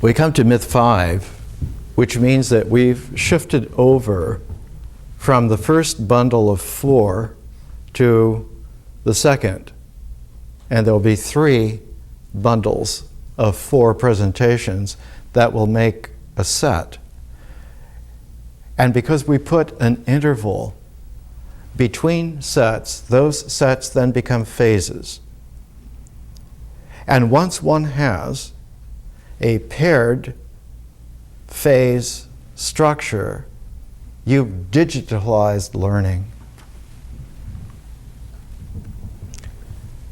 We come to myth 5, which means that we've shifted over from the first bundle of 4 to the second. And there'll be 3 bundles of 4 presentations that will make a set. And because we put an interval between sets, those sets then become phases. And once one has a paired phase structure, you've digitalized learning.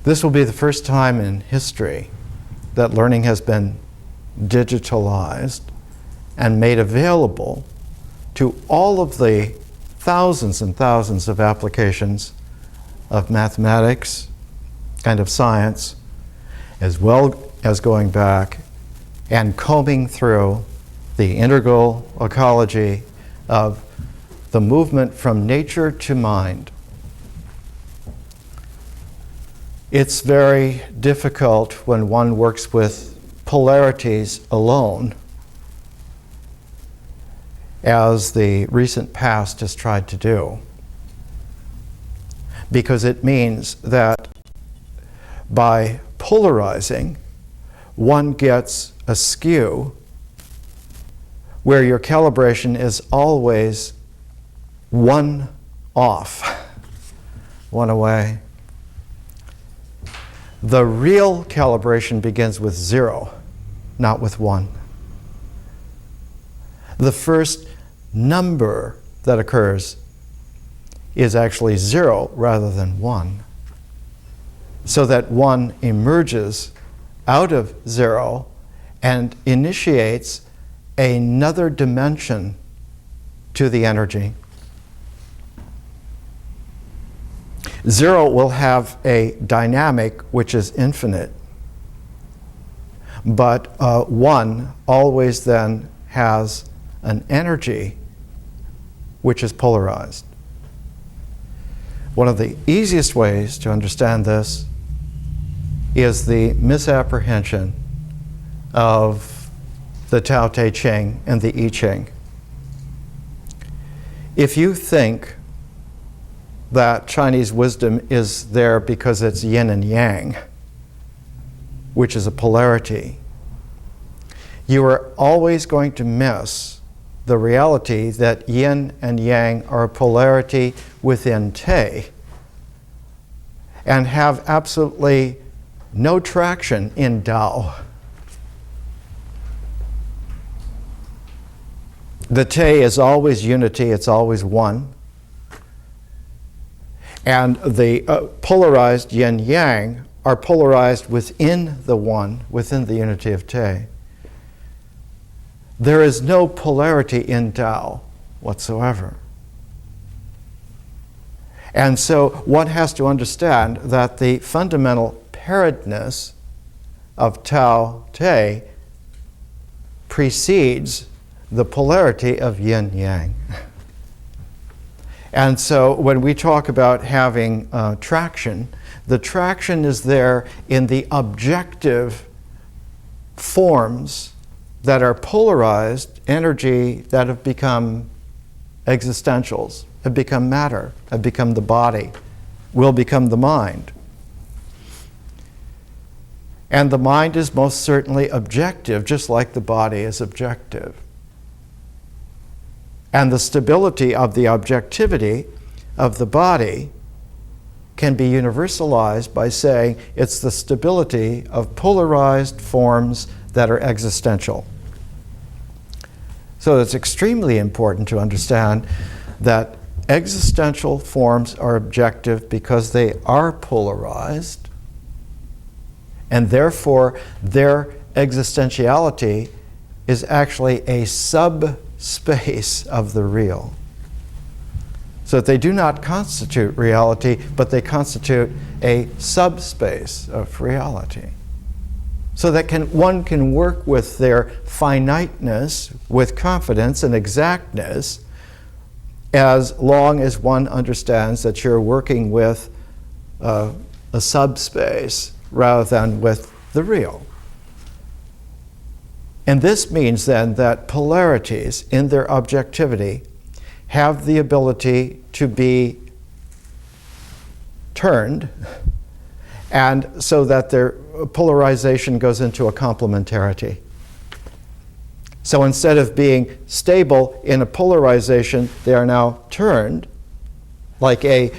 This will be the first time in history that learning has been digitalized and made available to all of the thousands and thousands of applications of mathematics and of science, as well as going back and combing through the integral ecology of the movement from nature to mind. It's very difficult when one works with polarities alone, as the recent past has tried to do, because it means that by polarizing, one gets a skew where your calibration is always one off, one away. The real calibration begins with 0, not with 1. The first number that occurs is actually 0 rather than 1, so that 1 emerges out of 0 and initiates another dimension to the energy. 0 will have a dynamic which is infinite, but 1 always then has an energy which is polarized. One of the easiest ways to understand this is the misapprehension of the Tao Te Ching and the I Ching. If you think that Chinese wisdom is there because it's yin and yang, which is a polarity, you are always going to miss the reality that yin and yang are a polarity within Te and have absolutely no traction in Tao. The Te is always unity, it's always one. And the polarized yin-yang are polarized within the one, within the unity of Te. There is no polarity in Tao whatsoever. And so one has to understand that the fundamental pairedness of Tao Te precedes the polarity of yin-yang. And so when we talk about having traction, the traction is there in the objective forms that are polarized energy that have become existentials, have become matter, have become the body, will become the mind. And the mind is most certainly objective, just like the body is objective. And the stability of the objectivity of the body can be universalized by saying it's the stability of polarized forms that are existential. So it's extremely important to understand that existential forms are objective because they are polarized, and therefore their existentiality is actually a subspace of the real. So that they do not constitute reality, but they constitute a subspace of reality. So that one can work with their finiteness with confidence and exactness, as long as one understands that you're working with a subspace rather than with the real. And this means then that polarities in their objectivity have the ability to be turned, and so that their polarization goes into a complementarity. So instead of being stable in a polarization, they are now turned, like a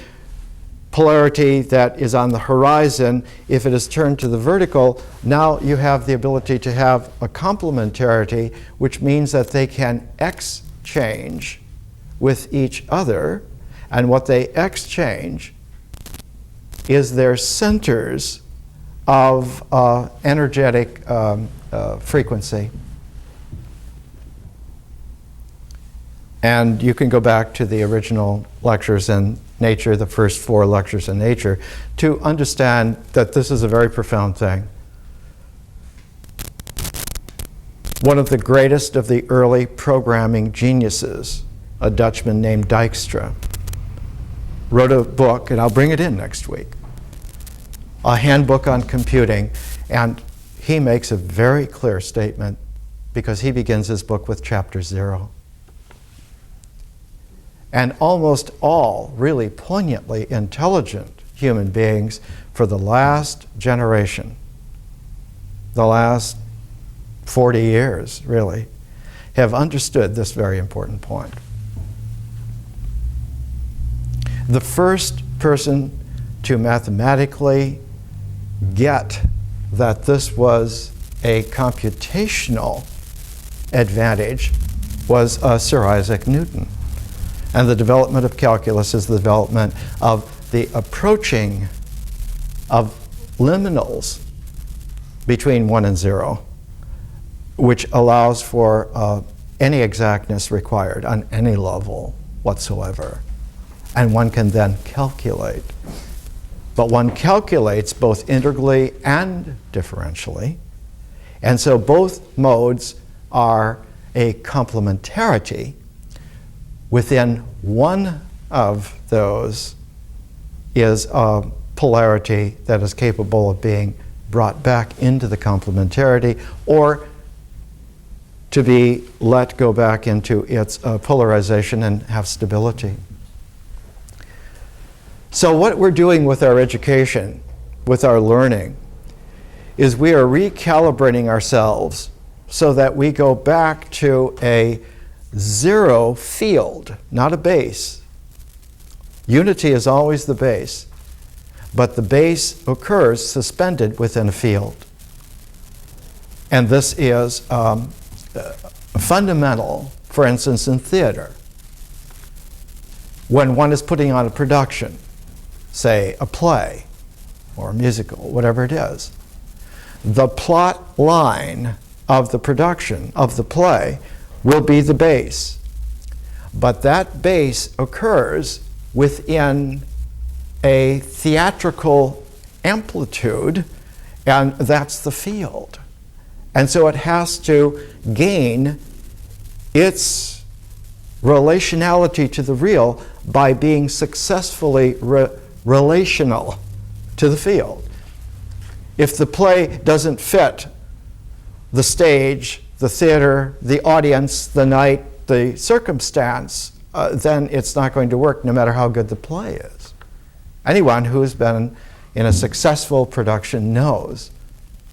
polarity that is on the horizon. If it is turned to the vertical, now you have the ability to have a complementarity, which means that they can exchange with each other, and what they exchange is their centers of energetic frequency. And you can go back to the original lectures in Nature, the first 4 lectures in Nature, to understand that this is a very profound thing. One of the greatest of the early programming geniuses, a Dutchman named Dijkstra, wrote a book, and I'll bring it in next week, a handbook on computing, and he makes a very clear statement because he begins his book with chapter 0. And almost all really poignantly intelligent human beings for the last generation, the last 40 years really, have understood this very important point. The first person to mathematically get that this was a computational advantage was Sir Isaac Newton. And the development of calculus is the development of the approaching of liminals between 1 and 0, which allows for any exactness required on any level whatsoever. And one can then calculate. But one calculates both integrally and differentially. And so both modes are a complementarity. Within one of those is a polarity that is capable of being brought back into the complementarity, or to be let go back into its polarization and have stability. So what we're doing with our education, with our learning, is we are recalibrating ourselves so that we go back to a 0 field, not a base. Unity is always the base, but the base occurs suspended within a field. And this is fundamental, for instance, in theater. When one is putting on a production, say a play or a musical, whatever it is, the plot line of the production, of the play, will be the base. But that base occurs within a theatrical amplitude, and that's the field. And so it has to gain its relationality to the real by being successfully relational to the field. If the play doesn't fit the stage, the theater, the audience, the night, the circumstance, then it's not going to work no matter how good the play is. Anyone who's been in a successful production knows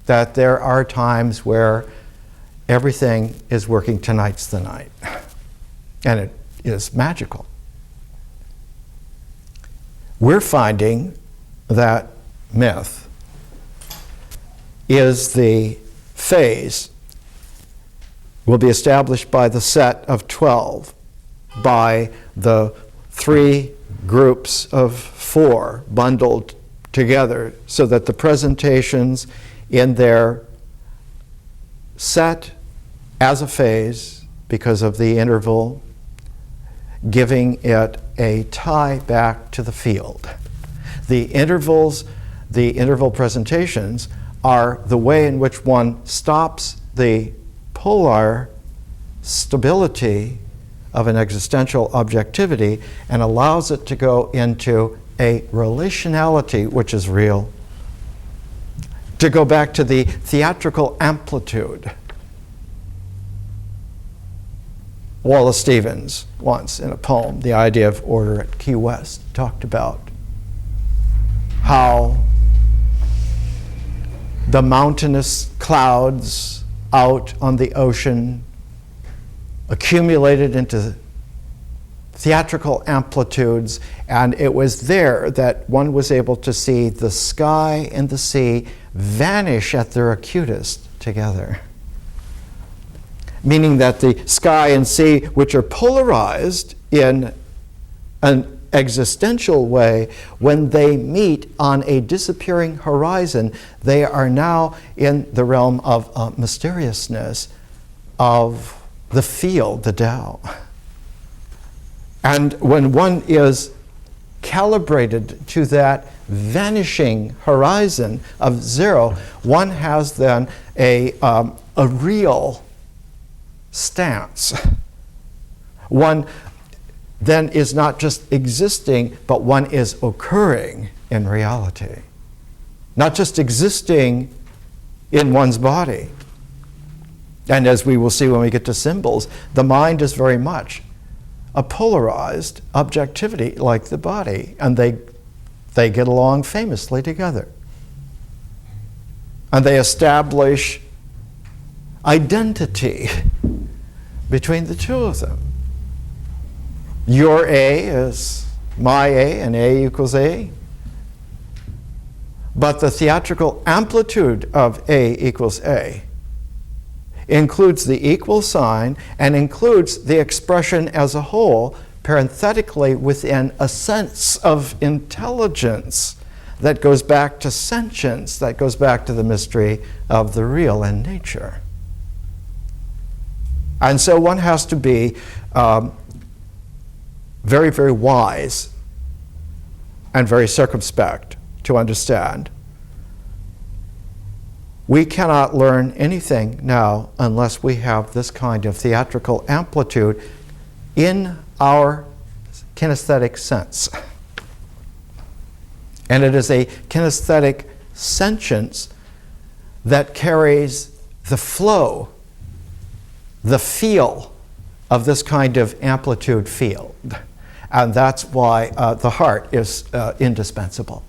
that there are times where everything is working tonight's the night. And it is magical. We're finding that myth is the phase will be established by the set of 12, by the 3 groups of 4 bundled together, so that the presentations in their set as a phase, because of the interval, giving it a tie back to the field. The intervals, the interval presentations, are the way in which one stops the polar stability of an existential objectivity and allows it to go into a relationality which is real. To go back to the theatrical amplitude Wallace Stevens once in a poem, The Idea of Order at Key West, talked about how the mountainous clouds out on the ocean accumulated into theatrical amplitudes, and it was there that one was able to see the sky and the sea vanish at their acutest together. Meaning that the sky and sea, which are polarized in an existential way, when they meet on a disappearing horizon, they are now in the realm of mysteriousness, of the field, the Tao. And when one is calibrated to that vanishing horizon of zero, one has then a real stance. One then is not just existing, but one is occurring in reality. Not just existing in one's body. And as we will see when we get to symbols, the mind is very much a polarized objectivity like the body, and they get along famously together. And they establish identity between the two of them. Your A is my A, and A equals A. But the theatrical amplitude of A equals A includes the equal sign and includes the expression as a whole, parenthetically within a sense of intelligence that goes back to sentience, that goes back to the mystery of the real in nature. And so one has to be very, very wise and very circumspect to understand. We cannot learn anything now unless we have this kind of theatrical amplitude in our kinesthetic sense. And it is a kinesthetic sentience that carries the flow, the feel of this kind of amplitude field. And that's why the heart is indispensable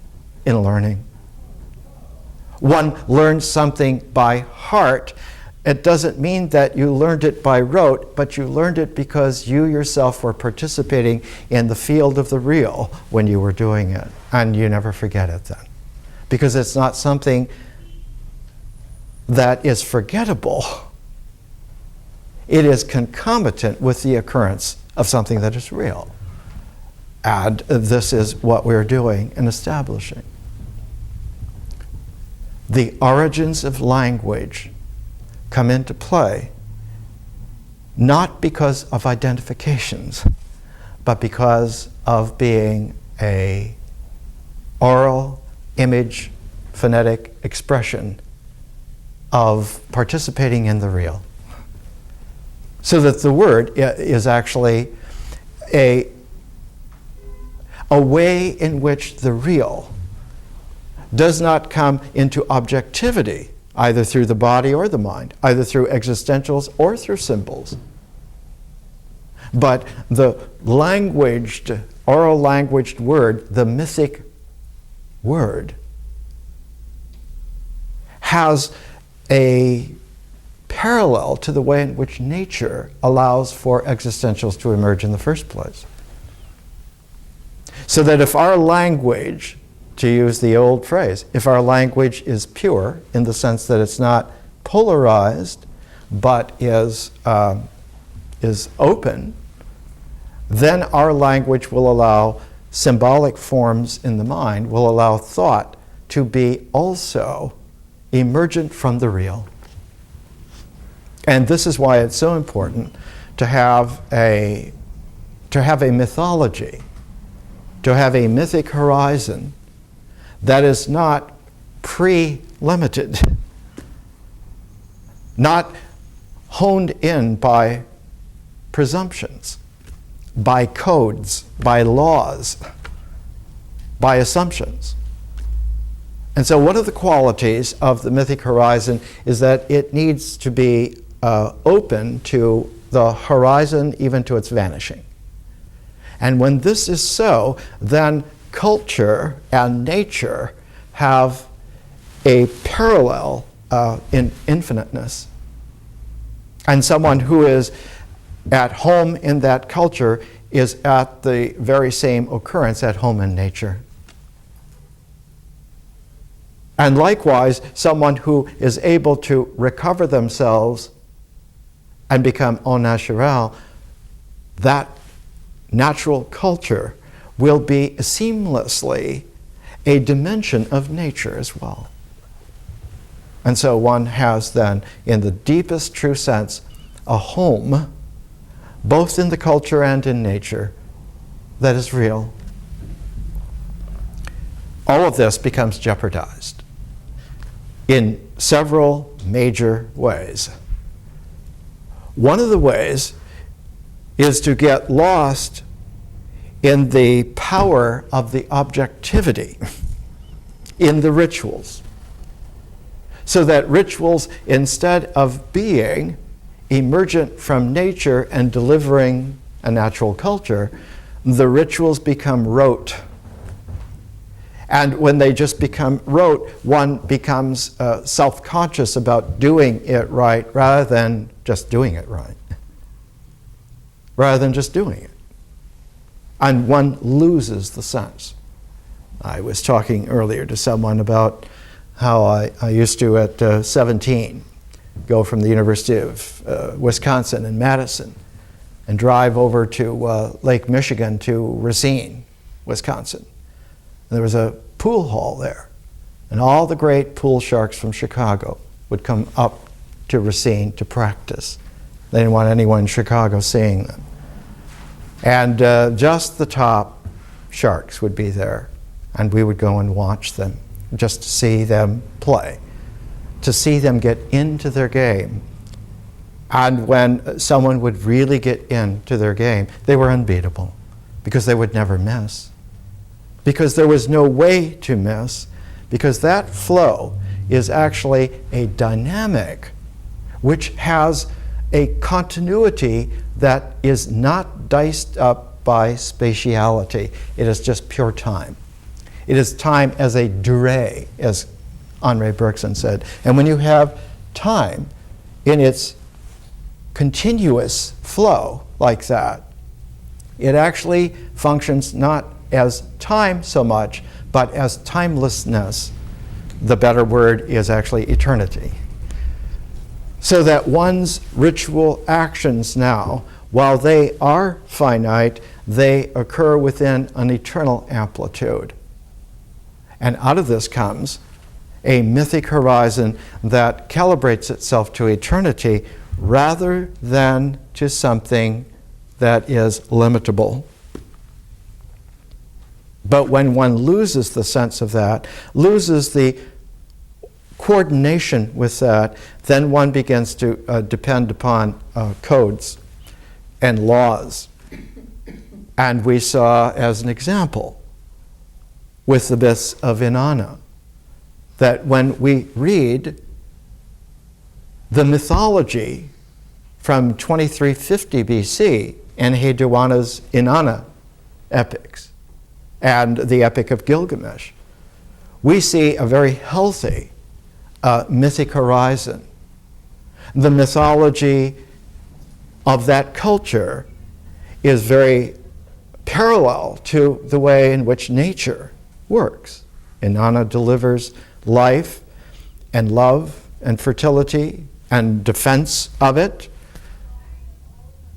in learning. One learns something by heart. It doesn't mean that you learned it by rote, but you learned it because you yourself were participating in the field of the real when you were doing it. And you never forget it then. Because it's not something that is forgettable. It is concomitant with the occurrence of something that is real. And this is what we're doing and establishing. The origins of language come into play not because of identifications, but because of being a oral, image, phonetic expression of participating in the real. So that the word is actually a way in which the real does not come into objectivity, either through the body or the mind, either through existentials or through symbols. But the languaged, oral languaged word, the mythic word, has a parallel to the way in which nature allows for existentials to emerge in the first place. So that if our language, to use the old phrase, if our language is pure in the sense that it's not polarized but is open, then our language will allow symbolic forms in the mind, will allow thought to be also emergent from the real. And this is why it's so important to have a mythology, to have a mythic horizon that is not pre-limited, not honed in by presumptions, by codes, by laws, by assumptions. And so one of the qualities of the mythic horizon is that it needs to be open to the horizon even to its vanishing. And when this is so, then culture and nature have a parallel in infiniteness. And someone who is at home in that culture is at the very same occurrence at home in nature. And likewise, someone who is able to recover themselves and become au naturel, that natural culture will be seamlessly a dimension of nature as well. And so one has then, in the deepest true sense, a home, both in the culture and in nature, that is real. All of this becomes jeopardized in several major ways. One of the ways is to get lost in the power of the objectivity in the rituals. So that rituals, instead of being emergent from nature and delivering a natural culture, the rituals become rote. And when they just become rote, one becomes self-conscious about doing it right rather than just doing it right. Rather than just doing it. And one loses the sense. I was talking earlier to someone about how I used to, at 17, go from the University of Wisconsin in Madison and drive over to Lake Michigan to Racine, Wisconsin. And there was a pool hall there. And all the great pool sharks from Chicago would come up to Racine to practice. They didn't want anyone in Chicago seeing them. And just the top sharks would be there. And we would go and watch them, just to see them play, to see them get into their game. And when someone would really get into their game, they were unbeatable, because they would never miss. Because there was no way to miss, because that flow is actually a dynamic which has a continuity that is not diced up by spatiality. It is just pure time. It is time as a durée, as Henri Bergson said. And when you have time in its continuous flow like that, it actually functions not as time so much, but as timelessness. The better word is actually eternity. So that one's ritual actions now, while they are finite, they occur within an eternal amplitude. And out of this comes a mythic horizon that calibrates itself to eternity rather than to something that is limitable. But when one loses the sense of that, loses the coordination with that, then one begins to depend upon codes and laws. And we saw, as an example, with the myths of Inanna, that when we read the mythology from 2350 BC, Enheduanna's Inanna epics, and the Epic of Gilgamesh, we see a very healthy mythic horizon. The mythology of that culture is very parallel to the way in which nature works. Inanna delivers life and love and fertility and defense of it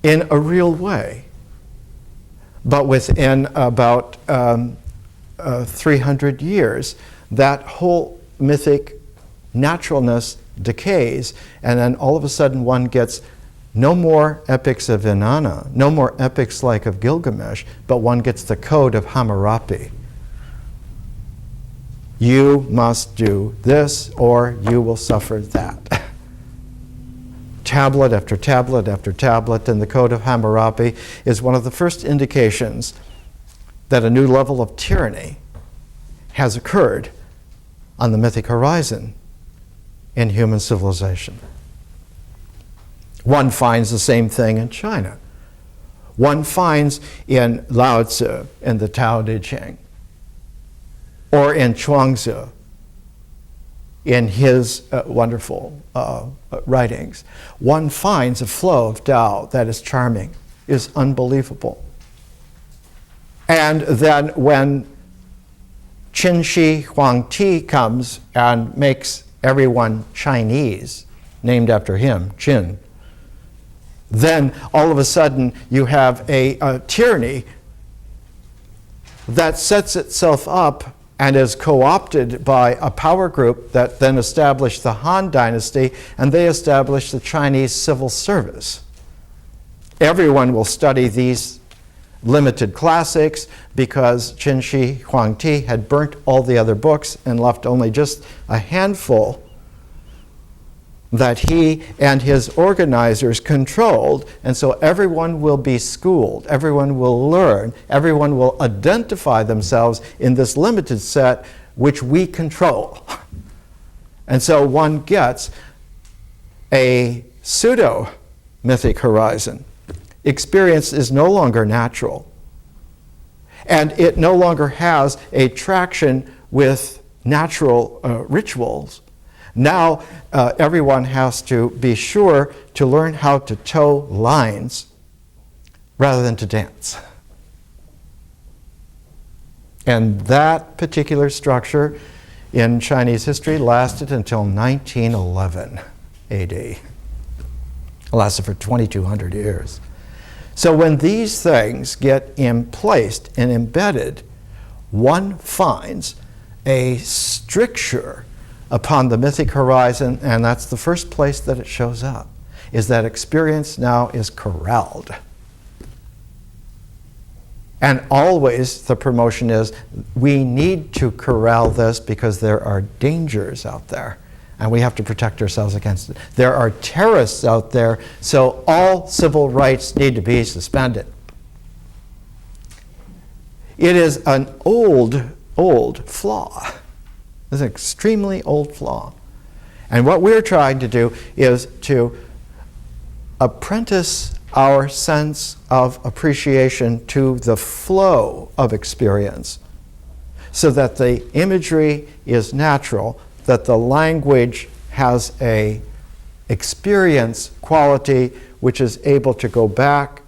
in a real way. But within about 300 years, that whole mythic naturalness decays, and then all of a sudden one gets no more epics of Inanna, no more epics like of Gilgamesh, but one gets the code of Hammurabi. You must do this or you will suffer that. Tablet after tablet after tablet, and the Code of Hammurabi is one of the first indications that a new level of tyranny has occurred on the mythic horizon in human civilization. One finds the same thing in China. One finds in Lao Tzu in the Tao Te Ching, or in Chuangzi in his wonderful writings. One finds a flow of Tao that is charming, is unbelievable. And then when Qin Shi Huang Ti comes and makes everyone Chinese, named after him, Qin, then all of a sudden you have a tyranny that sets itself up and is co-opted by a power group that then established the Han Dynasty, and they established the Chinese civil service. Everyone will study these limited classics because Qin Shi Huang Ti had burnt all the other books and left only just a handful that he and his organizers controlled, and so everyone will be schooled, everyone will learn, everyone will identify themselves in this limited set which we control. And so one gets a pseudo-mythic horizon. Experience is no longer natural, and it no longer has a traction with natural rituals. Now everyone has to be sure to learn how to toe lines rather than to dance. And that particular structure in Chinese history lasted until 1911 AD. It lasted for 2,200 years. So when these things get emplaced and embedded, one finds a stricture upon the mythic horizon, and that's the first place that it shows up, is that experience now is corralled. And always the promotion is, we need to corral this because there are dangers out there, and we have to protect ourselves against it. There are terrorists out there, so all civil rights need to be suspended. It is an old flaw. It's an extremely old flaw. And what we're trying to do is to apprentice our sense of appreciation to the flow of experience so that the imagery is natural, that the language has a experience quality which is able to go back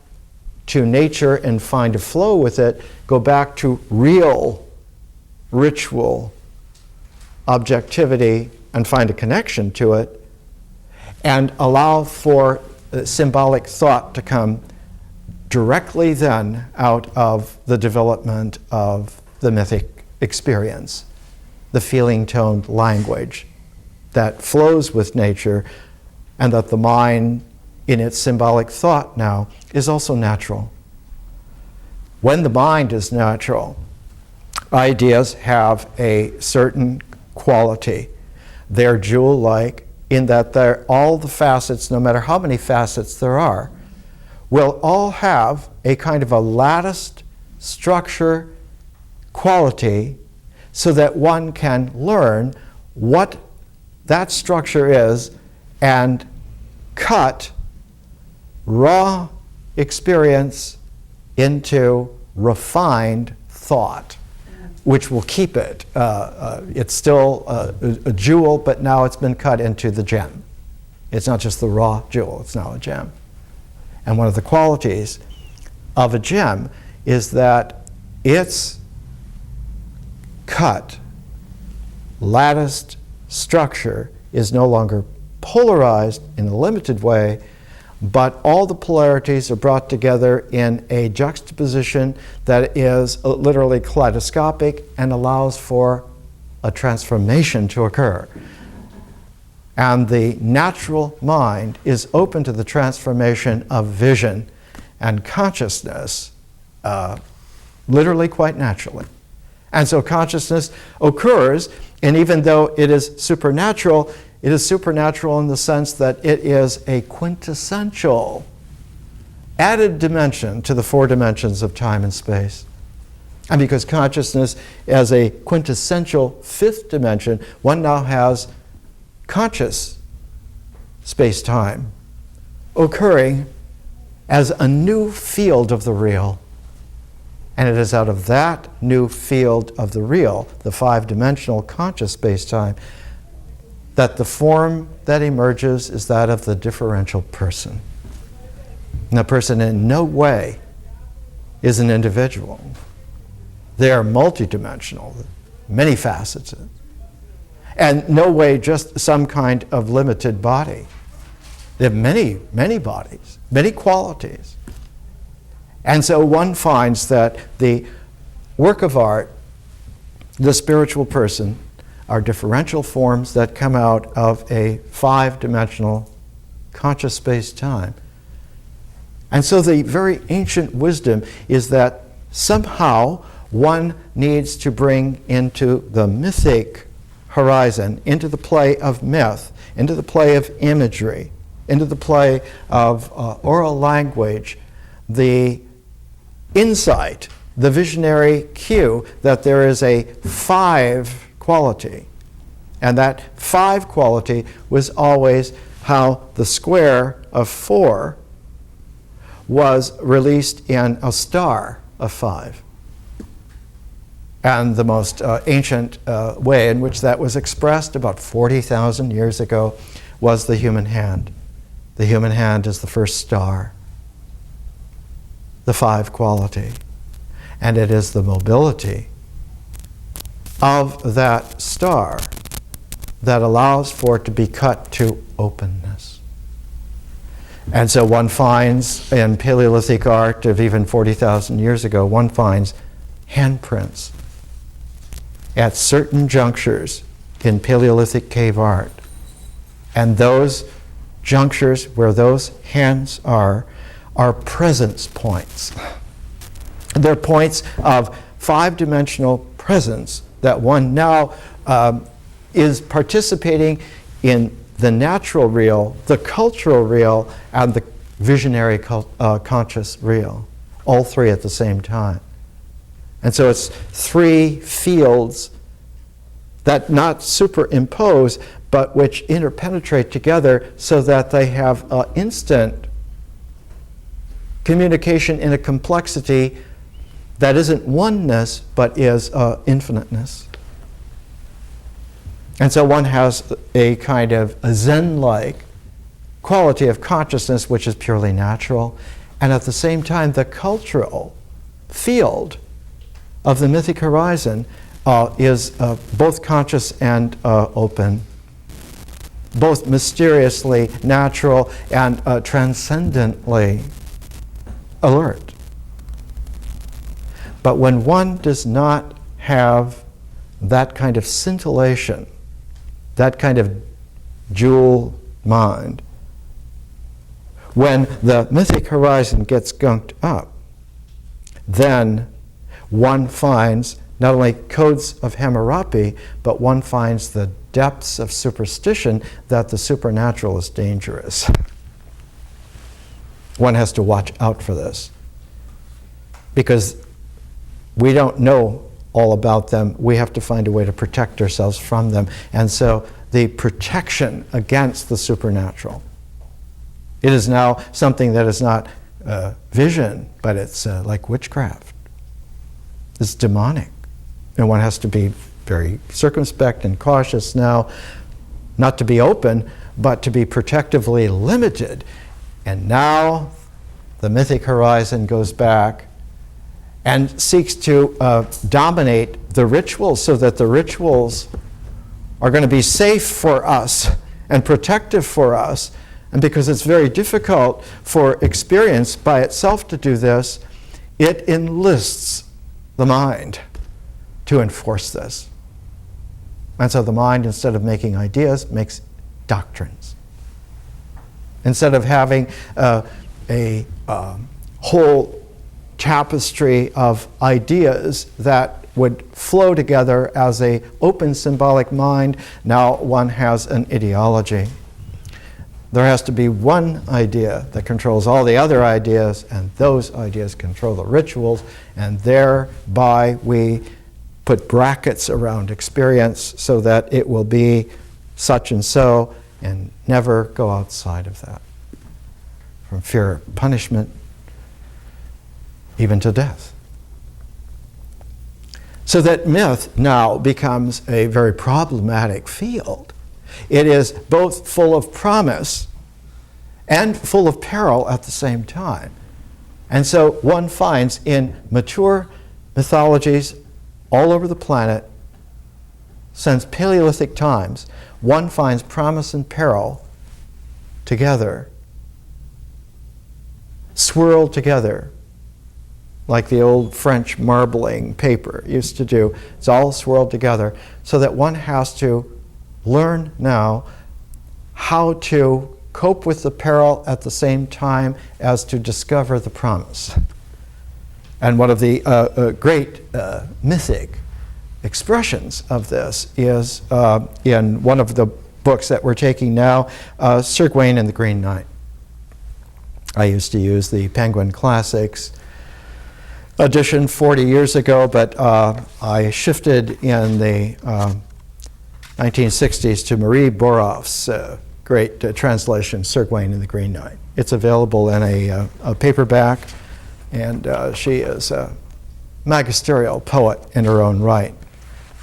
to nature and find a flow with it, go back to real ritual objectivity and find a connection to it, and allow for symbolic thought to come directly then out of the development of the mythic experience, the feeling-toned language that flows with nature, and that the mind in its symbolic thought now is also natural. When the mind is natural, ideas have a certain quality. They're jewel-like in that they're all the facets, no matter how many facets there are, will all have a kind of a latticed structure quality so that one can learn what that structure is and cut raw experience into refined thought, which will keep it. It's still a jewel, but now it's been cut into the gem. It's not just the raw jewel, it's now a gem. And one of the qualities of a gem is that its cut, latticed structure is no longer polarized in a limited way, but all the polarities are brought together in a juxtaposition that is literally kaleidoscopic and allows for a transformation to occur. And the natural mind is open to the transformation of vision and consciousness, literally quite naturally. And so consciousness occurs, and even though it is supernatural in the sense that it is a quintessential added dimension to the four dimensions of time and space. And because consciousness as a quintessential fifth dimension, one now has conscious space-time, occurring as a new field of the real. And it is out of that new field of the real, the five-dimensional conscious space-time, that the form that emerges is that of the differential person. And the person in no way is an individual. They are multidimensional, many-faceted, and no way just some kind of limited body. They have many, many bodies, many qualities. And so one finds that the work of art, the spiritual person, are differential forms that come out of a five-dimensional conscious space-time. And so the very ancient wisdom is that somehow one needs to bring into the mythic horizon, into the play of myth, into the play of imagery, into the play of oral language, the insight, the visionary cue that there is a five quality. And that five quality was always how the square of 4 was released in a star of 5. And the most ancient way in which that was expressed about 40,000 years ago was the human hand. The human hand is the first star, the 5 quality. And it is the mobility of that star that allows for it to be cut to openness. And so one finds in Paleolithic art of even 40,000 years ago, one finds handprints at certain junctures in Paleolithic cave art. And those junctures where those hands are presence points. They're points of five-dimensional presence that one now is participating in the natural real, the cultural real, and the visionary conscious real, all three at the same time. And so it's 3 fields that not superimpose, but which interpenetrate together so that they have instant communication in a complexity that isn't oneness, but is infiniteness. And so one has a kind of a Zen-like quality of consciousness which is purely natural, and at the same time the cultural field of the mythic horizon is both conscious and open, both mysteriously natural and transcendently alert. But when one does not have that kind of scintillation, that kind of jewel mind, when the mythic horizon gets gunked up, then one finds not only codes of Hammurabi, but one finds the depths of superstition that the supernatural is dangerous. One has to watch out for this, because we don't know all about them. We have to find a way to protect ourselves from them. And so the protection against the supernatural, it is now something that is not vision, but it's like witchcraft. It's demonic. And one has to be very circumspect and cautious now, not to be open, but to be protectively limited. And now the mythic horizon goes back and seeks to dominate the rituals so that the rituals are going to be safe for us and protective for us. And because it's very difficult for experience by itself to do this, it enlists the mind to enforce this. And so the mind, instead of making ideas, makes doctrines. Instead of having a whole tapestry of ideas that would flow together as a open symbolic mind, now one has an ideology. There has to be one idea that controls all the other ideas, and those ideas control the rituals, and thereby we put brackets around experience so that it will be such and so, and never go outside of that. from fear of punishment, even to death. So that myth now becomes a very problematic field. It is both full of promise and full of peril at the same time. And so one finds in mature mythologies all over the planet, since Paleolithic times, one finds promise and peril together, swirled together, like the old French marbling paper used to do. It's all swirled together, so that one has to learn now how to cope with the peril at the same time as to discover the promise. And one of the great mythic expressions of this is in one of the books that we're taking now, Sir Gawain and the Green Knight. I used to use the Penguin Classics edition 40 years ago, but I shifted in the 1960s to Marie Boroff's great translation, Sir Gawain and the Green Knight. It's available in a paperback, and she is a magisterial poet in her own right,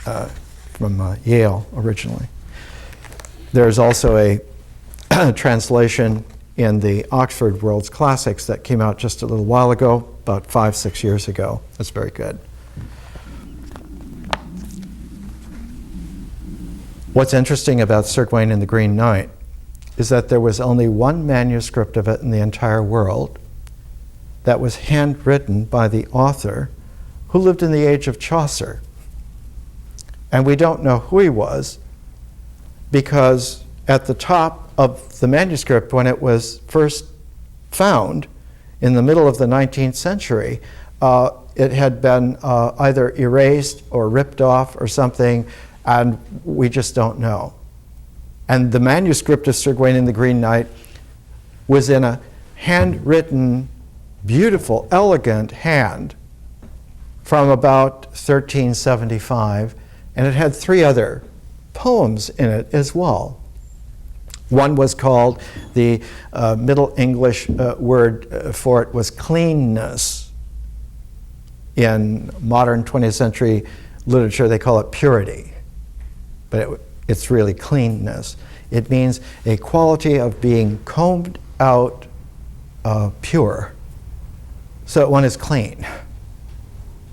from Yale originally. There's also a translation in the Oxford World's Classics that came out just a little while ago, about 5-6 years ago. That's very good. What's interesting about Sir Gawain and the Green Knight is that there was only one manuscript of it in the entire world that was handwritten by the author, who lived in the age of Chaucer. And we don't know who he was, because at the top of the manuscript, when it was first found in the middle of the 19th century, it had been either erased or ripped off or something, and we just don't know. And the manuscript of Sir Gawain and the Green Knight was in a handwritten, beautiful, elegant hand from about 1375, and it had 3 other poems in it as well. One was called, the Middle English word for it was cleanness. In modern 20th century literature, they call it purity, but it's really cleanness. It means a quality of being combed out pure, so that one is clean.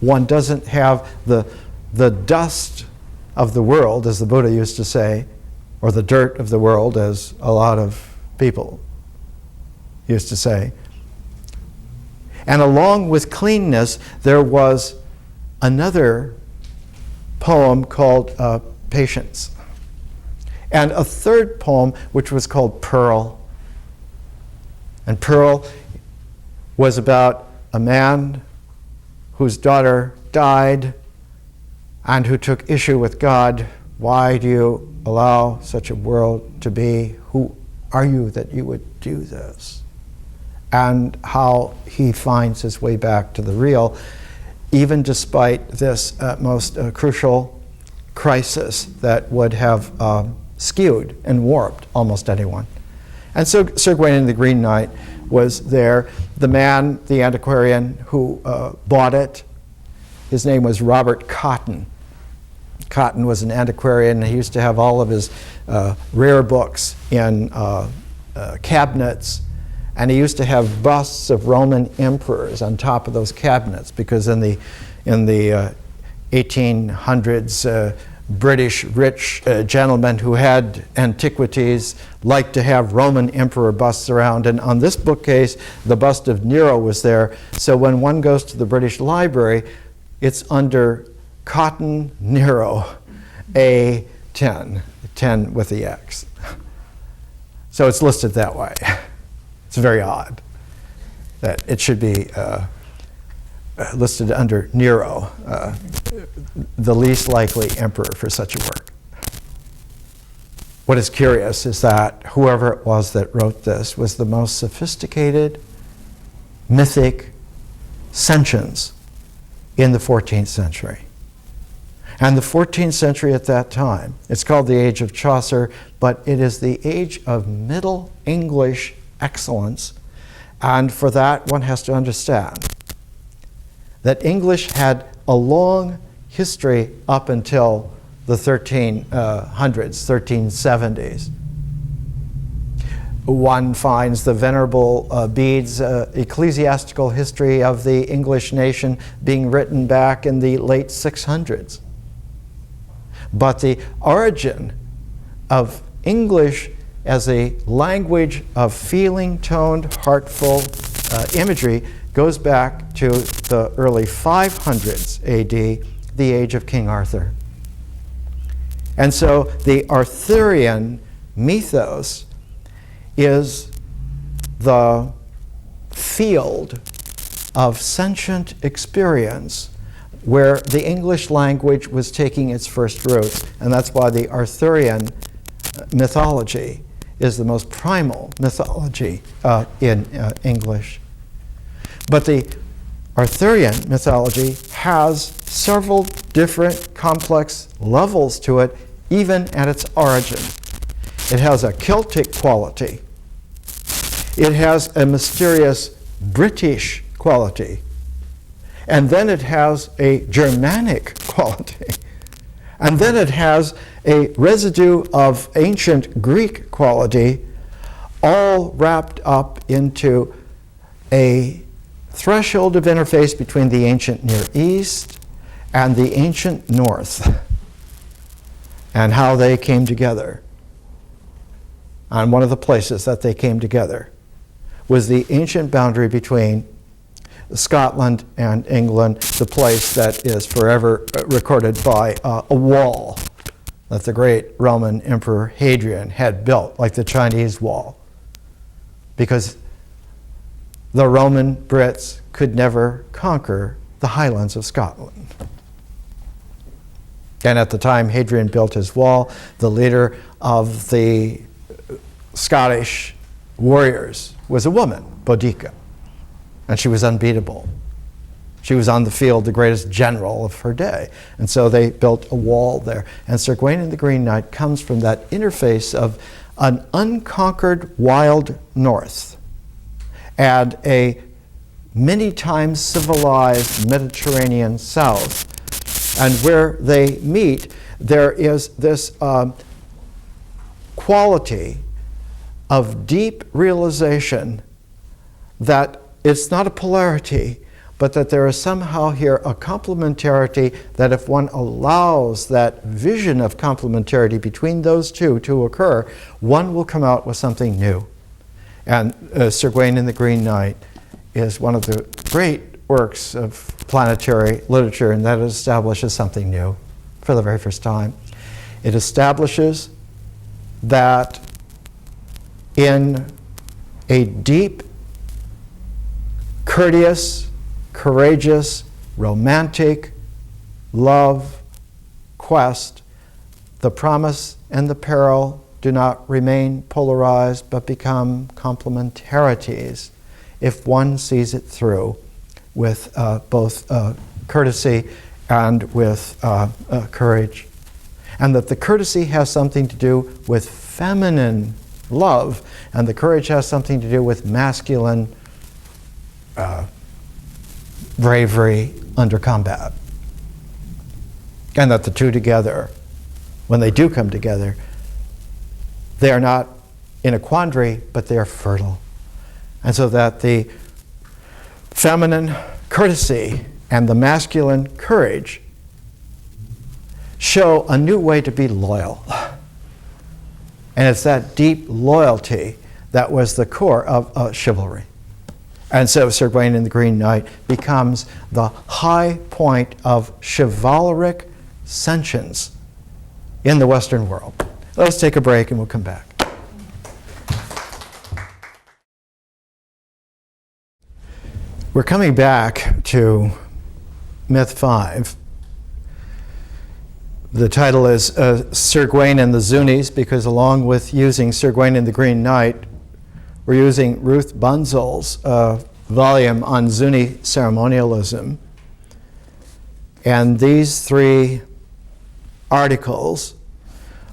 One doesn't have the dust of the world, as the Buddha used to say, or the dirt of the world, as a lot of people used to say. And along with cleanness, there was another poem called Patience, and a third poem which was called Pearl. And Pearl was about a man whose daughter died and who took issue with God. Why do you allow such a world to be? Who are you that you would do this? And how he finds his way back to the real, even despite this most crucial crisis that would have skewed and warped almost anyone. And so Sir Gawain and the Green Knight was there. The man, the antiquarian who bought it, his name was Robert Cotton. Cotton was an antiquarian, and he used to have all of his rare books in cabinets, and he used to have busts of Roman emperors on top of those cabinets, because in the 1800s, British rich gentlemen who had antiquities liked to have Roman emperor busts around, and on this bookcase, the bust of Nero was there. So when one goes to the British Library, it's under Cotton Nero A10, 10 with the X. So it's listed that way. It's very odd that it should be listed under Nero, the least likely emperor for such a work. What is curious is that whoever it was that wrote this was the most sophisticated, mythic sentience in the 14th century. And the 14th century at that time, it's called the Age of Chaucer, but it is the age of Middle English excellence, And for that, one has to understand that English had a long history up until the 1300s, 1370s. One finds the Venerable Bede's ecclesiastical history of the English nation being written back in the late 600s. But the origin of English as a language of feeling-toned, heartful imagery goes back to the early 500s AD, the age of King Arthur. And so the Arthurian mythos is the field of sentient experience where the English language was taking its first roots. And that's why the Arthurian mythology is the most primal mythology in English. But the Arthurian mythology has several different complex levels to it, even at its origin. It has a Celtic quality. It has a mysterious British quality. And then it has a Germanic quality. And then it has a residue of ancient Greek quality, all wrapped up into a threshold of interface between the ancient Near East and the ancient North, and how they came together. And one of the places that they came together was the ancient boundary between Scotland and England, the place that is forever recorded by a wall that the great Roman Emperor Hadrian had built, like the Chinese wall, because the Roman Brits could never conquer the highlands of Scotland. And at the time Hadrian built his wall, the leader of the Scottish warriors was a woman, Boudica, and she was unbeatable. She was on the field the greatest general of her day. And so they built a wall there. And Sir Gawain and the Green Knight comes from that interface of an unconquered wild north and a many times civilized Mediterranean south. And where they meet, there is this quality of deep realization that it's not a polarity, but that there is somehow here a complementarity, that if one allows that vision of complementarity between those two to occur, one will come out with something new. And Sir Gawain and the Green Knight is one of the great works of planetary literature, and that it establishes something new for the very first time. It establishes that in a deep, courteous, courageous, romantic love quest, the promise and the peril do not remain polarized but become complementarities if one sees it through with both courtesy and with courage. And that the courtesy has something to do with feminine love, and the courage has something to do with masculine bravery under combat. And that the two together, when they do come together, they are not in a quandary, but they are fertile. And so that the feminine courtesy and the masculine courage show a new way to be loyal. And it's that deep loyalty that was the core of chivalry. And so Sir Gawain and the Green Knight becomes the high point of chivalric sentience in the Western world. Let's take a break and we'll come back. We're coming back to Myth 5. The title is Sir Gawain and the Zunis, because along with using Sir Gawain and the Green Knight, we're using Ruth Bunzel's volume on Zuni ceremonialism. And these three articles,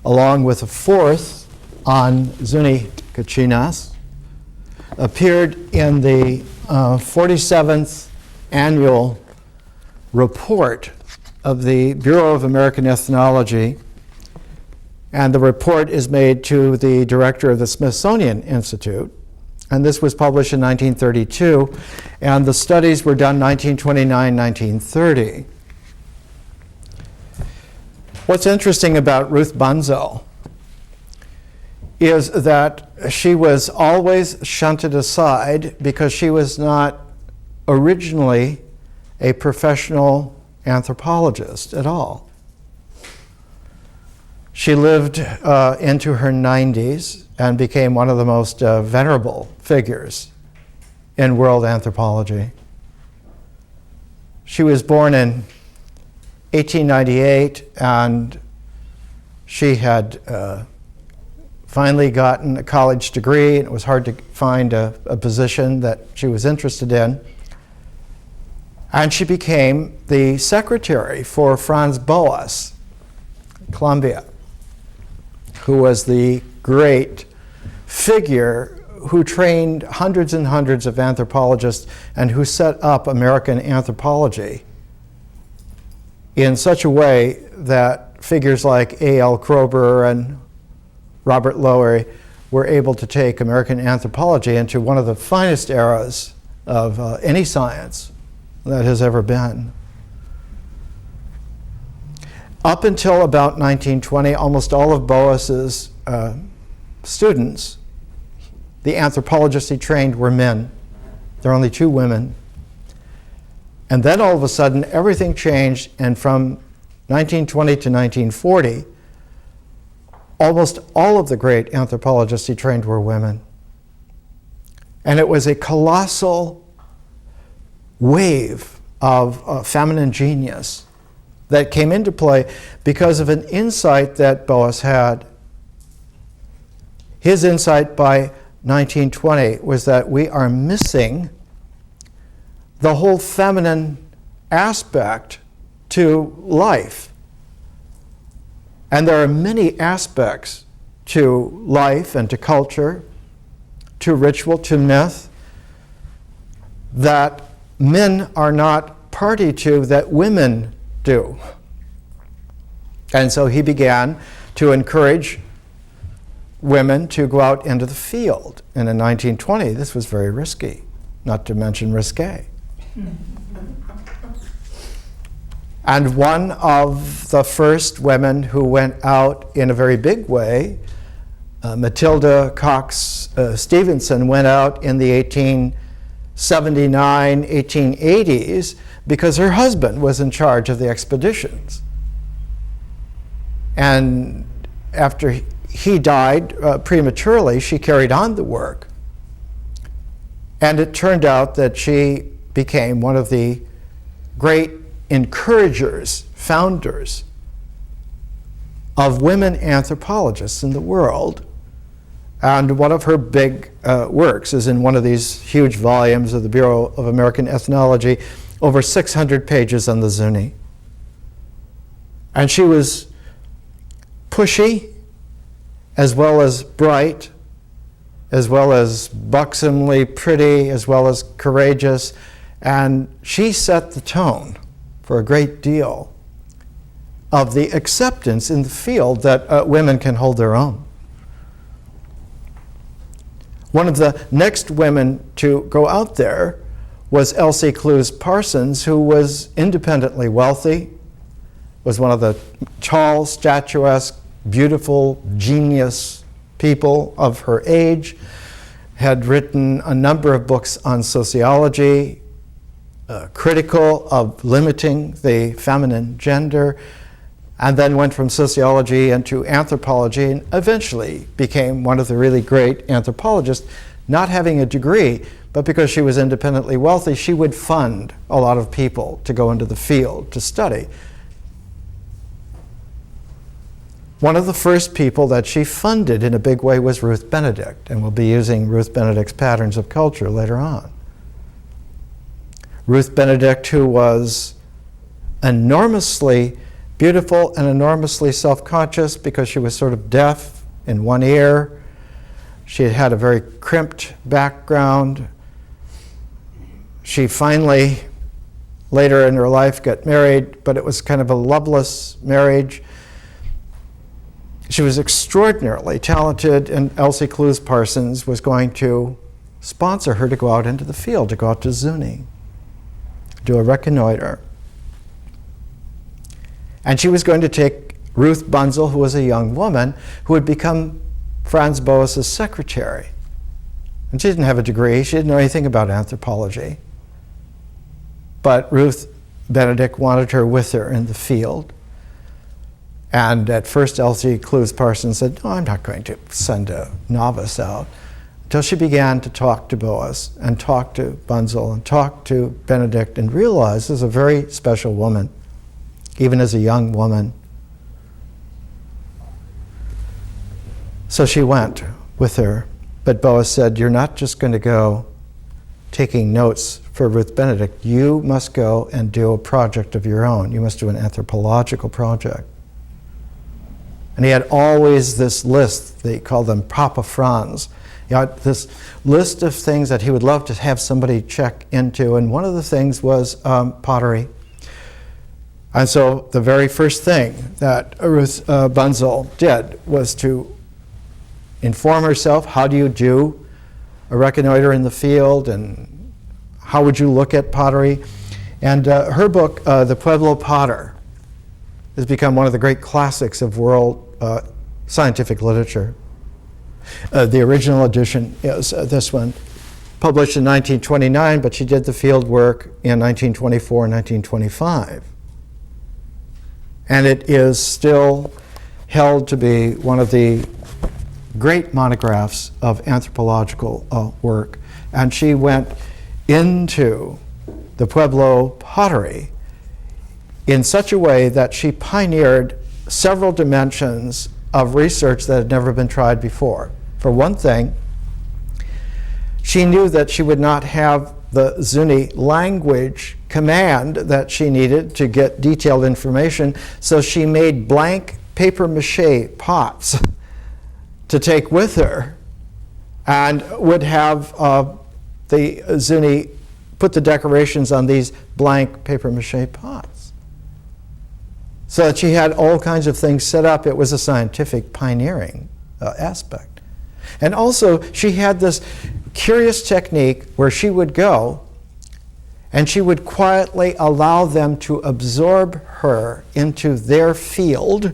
along with a fourth on Zuni Kachinas, appeared in the 47th annual report of the Bureau of American Ethnology, and the report is made to the director of the Smithsonian Institute, and this was published in 1932, and the studies were done 1929-1930. What's interesting about Ruth Bunzel is that she was always shunted aside because she was not originally a professional anthropologist at all. She lived into her 90s and became one of the most venerable figures in world anthropology. She was born in 1898, and she had finally gotten a college degree, and it was hard to find a position that she was interested in. And she became the secretary for Franz Boas, Columbia, who was the great figure who trained hundreds and hundreds of anthropologists and who set up American anthropology in such a way that figures like A.L. Kroeber and Robert Lowery were able to take American anthropology into one of the finest eras of any science that has ever been. Up until about 1920, almost all of Boas's students, the anthropologists he trained, were men. There are only 2 women. And then all of a sudden, everything changed, and from 1920 to 1940, almost all of the great anthropologists he trained were women. And it was a colossal wave of feminine genius that came into play because of an insight that Boas had. His insight by 1920 was that we are missing the whole feminine aspect to life. And there are many aspects to life and to culture, to ritual, to myth, that men are not party to that women do. And so he began to encourage women to go out into the field. And in 1920, this was very risky, not to mention risque. And one of the first women who went out in a very big way, Matilda Cox Stevenson, went out in the 1879, 1880s because her husband was in charge of the expeditions. And after he died prematurely, she carried on the work. And it turned out that she became one of the great encouragers, founders of women anthropologists in the world. And one of her big works is in one of these huge volumes of the Bureau of American Ethnology, over 600 pages on the Zuni. And she was pushy, as well as bright, as well as buxomly pretty, as well as courageous. And she set the tone for a great deal of the acceptance in the field that women can hold their own. One of the next women to go out there was Elsie Clews Parsons, who was independently wealthy, was one of the tall, statuesque, beautiful, genius people of her age, had written a number of books on sociology, critical of limiting the feminine gender, and then went from sociology into anthropology and eventually became one of the really great anthropologists, not having a degree, but because she was independently wealthy, she would fund a lot of people to go into the field to study. One of the first people that she funded in a big way was Ruth Benedict, and we'll be using Ruth Benedict's patterns of culture later on. Ruth Benedict, who was enormously beautiful and enormously self-conscious because she was sort of deaf in one ear, She had had a very crimped background. She finally, later in her life, got married, but it was kind of a loveless marriage. She was extraordinarily talented, and Elsie Clews Parsons was going to sponsor her to go out into the field, to go out to Zuni, do a reconnoiter. And she was going to take Ruth Bunzel, who was a young woman, who would become Franz Boas's secretary. And she didn't have a degree. She didn't know anything about anthropology. But Ruth Benedict wanted her with her in the field. And at first, Elsie Clews Parsons said, "No, I'm not going to send a novice out." Until she began to talk to Boas and talk to Bunzel and talk to Benedict and realized this is a very special woman, even as a young woman. So she went with her, but Boas said, "You're not just going to go taking notes for Ruth Benedict. You must go and do a project of your own. You must do an anthropological project." And he had always this list, they called them Papa Franz. He had this list of things that he would love to have somebody check into, and one of the things was pottery. And so the very first thing that Ruth Bunzel did was to inform herself, how do you do a reconnoiter in the field, and how would you look at pottery? And her book, The Pueblo Potter, has become one of the great classics of world scientific literature. The original edition is this one, published in 1929, but she did the field work in 1924 and 1925. And it is still held to be one of the great monographs of anthropological work. And she went into the Pueblo pottery in such a way that she pioneered several dimensions of research that had never been tried before. For one thing, she knew that she would not have the Zuni language command that she needed to get detailed information, so she made blank paper mache pots to take with her, and would have the Zuni put the decorations on these blank paper mache pots. So that she had all kinds of things set up. It was a scientific pioneering aspect. And also, she had this curious technique where she would go and she would quietly allow them to absorb her into their field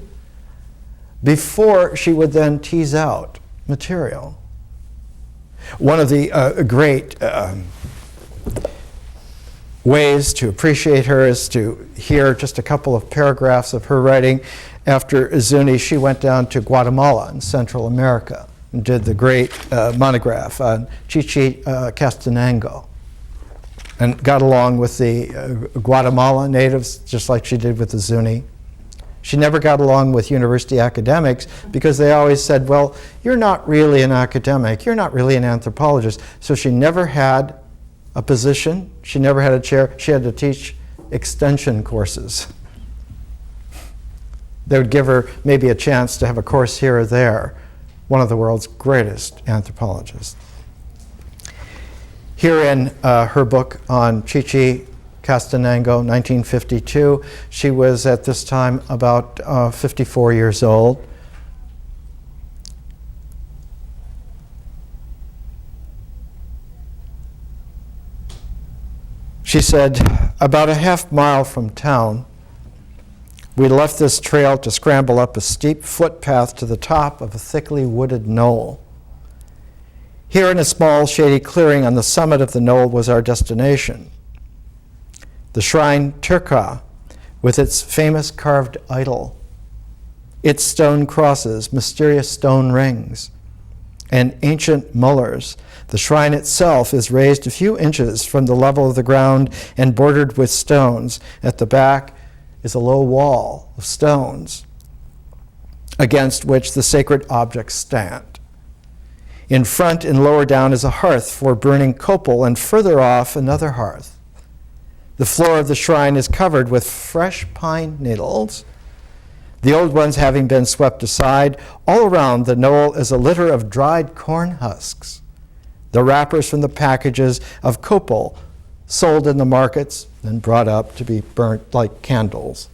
before she would then tease out material. One of the great ways to appreciate her is to hear just a couple of paragraphs of her writing. After Zuni, she went down to Guatemala in Central America and did the great monograph on Chichi Castanango, and got along with the Guatemala natives just like she did with the Zuni. She never got along with university academics because they always said, well, you're not really an academic, you're not really an anthropologist. So she never had a position, she never had a chair, she had to teach extension courses. They would give her maybe a chance to have a course here or there. One of the world's greatest anthropologists. Here in her book on Chichi Castanango, 1952, she was at this time about 54 years old. She said, about a half mile from town, we left this trail to scramble up a steep footpath to the top of a thickly wooded knoll. Here in a small shady clearing on the summit of the knoll was our destination. The shrine Turka, with its famous carved idol, its stone crosses, mysterious stone rings, and ancient mullers. The shrine itself is raised a few inches from the level of the ground and bordered with stones. At the back is a low wall of stones against which the sacred objects stand. In front and lower down is a hearth for burning copal, and further off another hearth. The floor of the shrine is covered with fresh pine needles. The old ones having been swept aside, all around the knoll is a litter of dried corn husks, the wrappers from the packages of copal sold in the markets and brought up to be burnt like candles.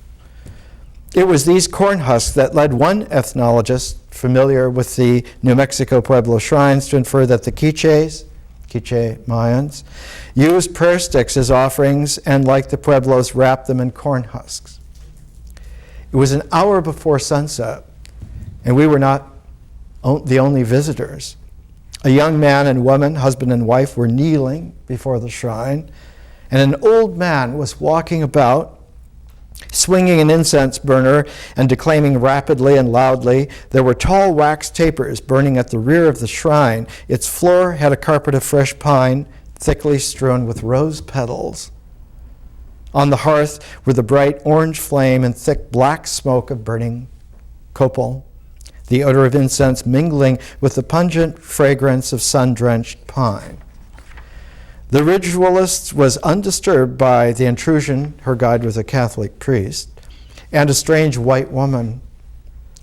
It was these corn husks that led one ethnologist familiar with the New Mexico Pueblo shrines to infer that the Quiche Mayans, used prayer sticks as offerings and, like the Pueblos, wrapped them in corn husks. It was an hour before sunset, and we were not the only visitors. A young man and woman, husband and wife, were kneeling before the shrine, and an old man was walking about, swinging an incense burner and declaiming rapidly and loudly. There were tall wax tapers burning at the rear of the shrine. Its floor had a carpet of fresh pine, thickly strewn with rose petals. On the hearth were the bright orange flame and thick black smoke of burning copal, the odor of incense mingling with the pungent fragrance of sun-drenched pine. The ritualist was undisturbed by the intrusion. Her guide was a Catholic priest, and a strange white woman.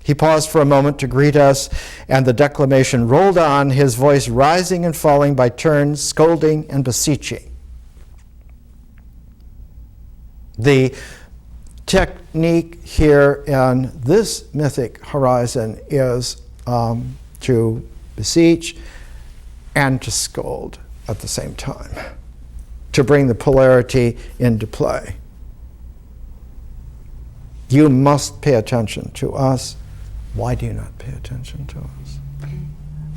He paused for a moment to greet us, and the declamation rolled on, his voice rising and falling by turns, scolding and beseeching. The technique here in this mythic horizon is to beseech and to scold at the same time, to bring the polarity into play. You must pay attention to us. Why do you not pay attention to us?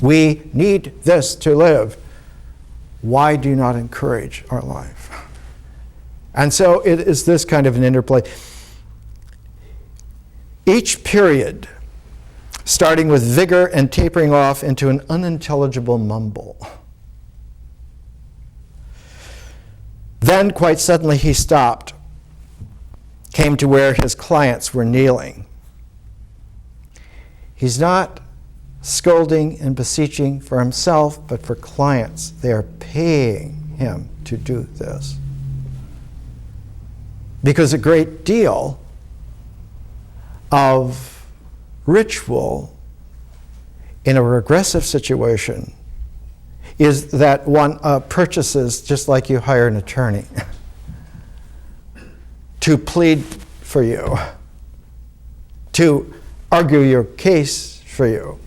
We need this to live. Why do you not encourage our life? And so it is this kind of an interplay. Each period, starting with vigor and tapering off into an unintelligible mumble. Then, quite suddenly, he stopped, came to where his clients were kneeling. He's not scolding and beseeching for himself, but for clients. They are paying him to do this. Because a great deal of ritual in a regressive situation is that one purchases, just like you hire an attorney, to plead for you, to argue your case for you,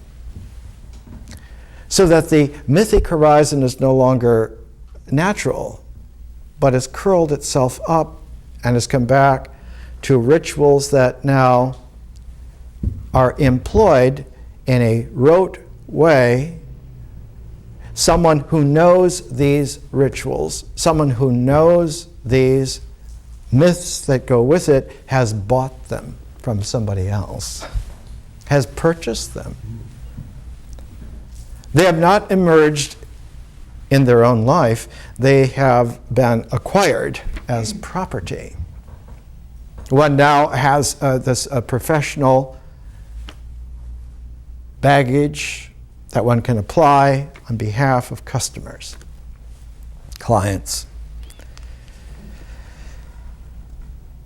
so that the mythic horizon is no longer natural, but has curled itself up and has come back to rituals that now are employed in a rote way. Someone who knows these rituals, someone who knows these myths that go with it, has bought them from somebody else, has purchased them. They have not emerged in their own life. They have been acquired as property. One now has this professional baggage that one can apply on behalf of customers, clients.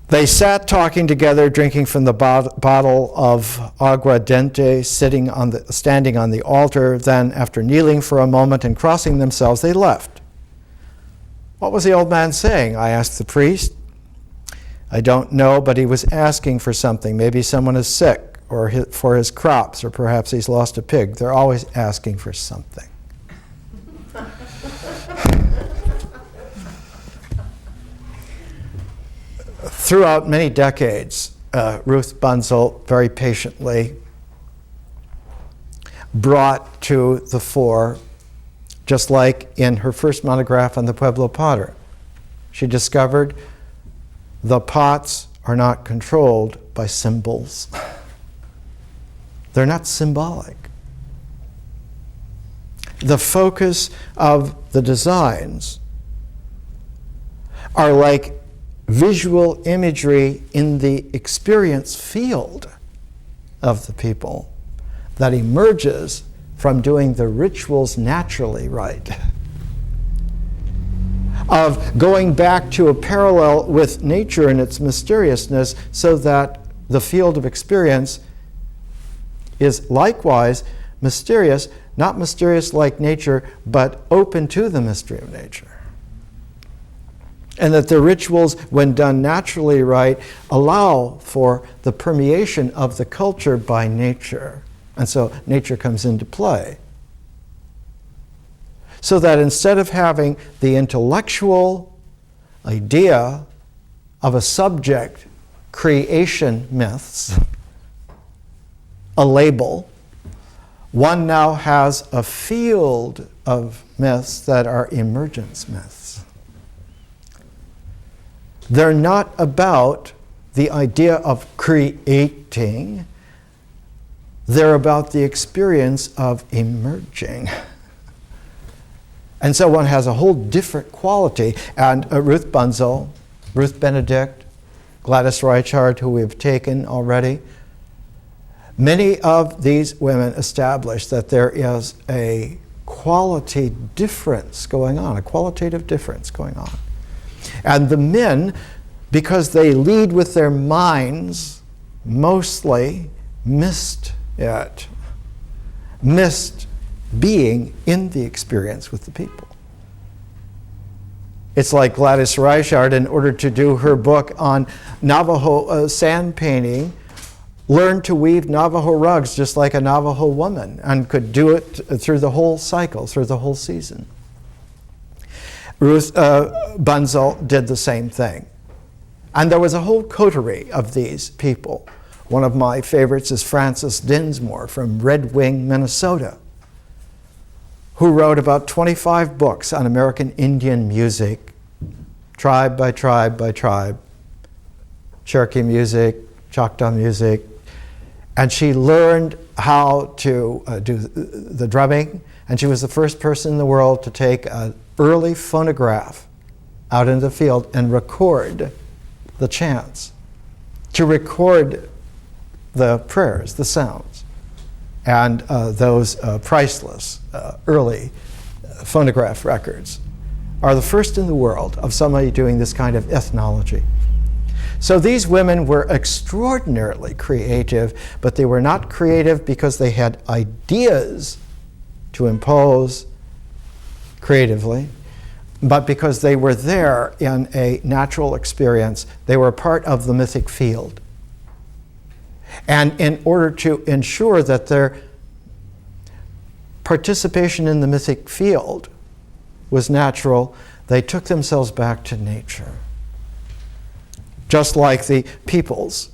They sat talking together, drinking from the bottle of aguardiente, standing on the altar. Then, after kneeling for a moment and crossing themselves, they left. What was the old man saying? I asked the priest. I don't know, but he was asking for something. Maybe someone is sick, or for his crops, or perhaps he's lost a pig. They're always asking for something. Throughout many decades, Ruth Bunzel very patiently brought to the fore, just like in her first monograph on the Pueblo Potter. She discovered the pots are not controlled by symbols. They're not symbolic. The focus of the designs are like visual imagery in the experience field of the people that emerges from doing the rituals naturally right, of going back to a parallel with nature and its mysteriousness, so that the field of experience is likewise mysterious, not mysterious like nature, but open to the mystery of nature. And that the rituals, when done naturally right, allow for the permeation of the culture by nature. And so nature comes into play. So that instead of having the intellectual idea of a subject creation myths, a label, one now has a field of myths that are emergence myths. They're not about the idea of creating. They're about the experience of emerging. And so one has a whole different quality. And Ruth Bunzel, Ruth Benedict, Gladys Reichard, who we've taken already, many of these women establish that there is a quality difference going on, a qualitative difference going on. And the men, because they lead with their minds, mostly missed it, missed being in the experience with the people. It's like Gladys Reichard, in order to do her book on Navajo sand painting, learned to weave Navajo rugs just like a Navajo woman, and could do it through the whole cycle, through the whole season. Ruth Bunzel did the same thing. And there was a whole coterie of these people. One of my favorites is Frances Dinsmore from Red Wing, Minnesota, who wrote about 25 books on American Indian music, tribe by tribe by tribe, Cherokee music, Choctaw music, and she learned how to do the drumming, and she was the first person in the world to take an early phonograph out in the field and record the chants, to record the prayers, the sounds, and those priceless early phonograph records are the first in the world of somebody doing this kind of ethnology. So these women were extraordinarily creative, but they were not creative because they had ideas to impose creatively, but because they were there in a natural experience. They were part of the mythic field. And in order to ensure that their participation in the mythic field was natural, they took themselves back to nature, just like the peoples.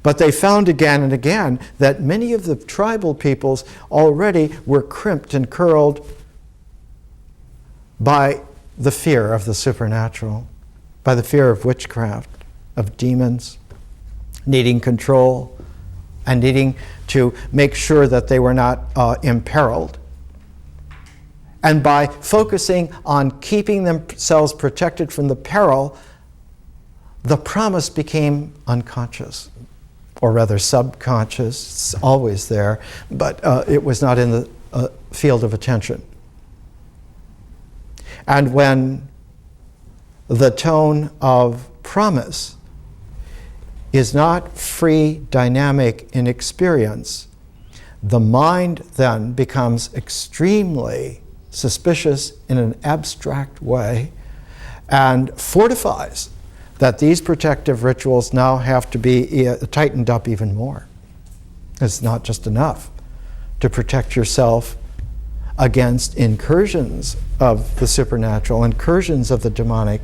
But they found again and again that many of the tribal peoples already were crimped and curled by the fear of the supernatural, by the fear of witchcraft, of demons, needing control, and needing to make sure that they were not imperiled. And by focusing on keeping themselves protected from the peril, the promise became unconscious, or rather subconscious. It's always there, but it was not in the field of attention. And when the tone of promise is not free, dynamic in experience, the mind then becomes extremely suspicious in an abstract way and fortifies that these protective rituals now have to be tightened up even more. It's not just enough to protect yourself against incursions of the supernatural, incursions of the demonic,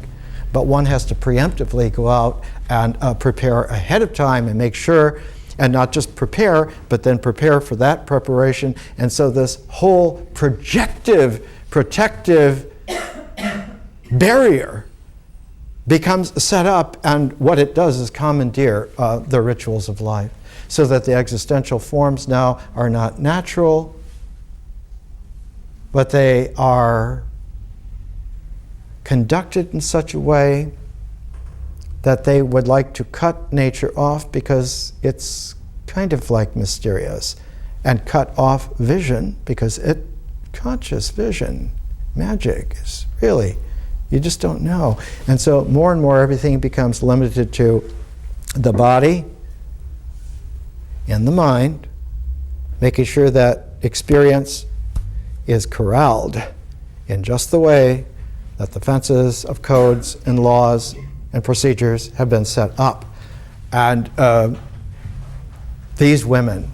but one has to preemptively go out and prepare ahead of time and make sure, and not just prepare, but then prepare for that preparation. And so this whole protective barrier becomes set up, and what it does is commandeer the rituals of life, so that the existential forms now are not natural, but they are conducted in such a way that they would like to cut nature off because it's kind of like mysterious, and cut off vision because conscious vision, magic is really, you just don't know. And so more and more everything becomes limited to the body, in the mind, making sure that experience is corralled in just the way that the fences of codes and laws and procedures have been set up. And these women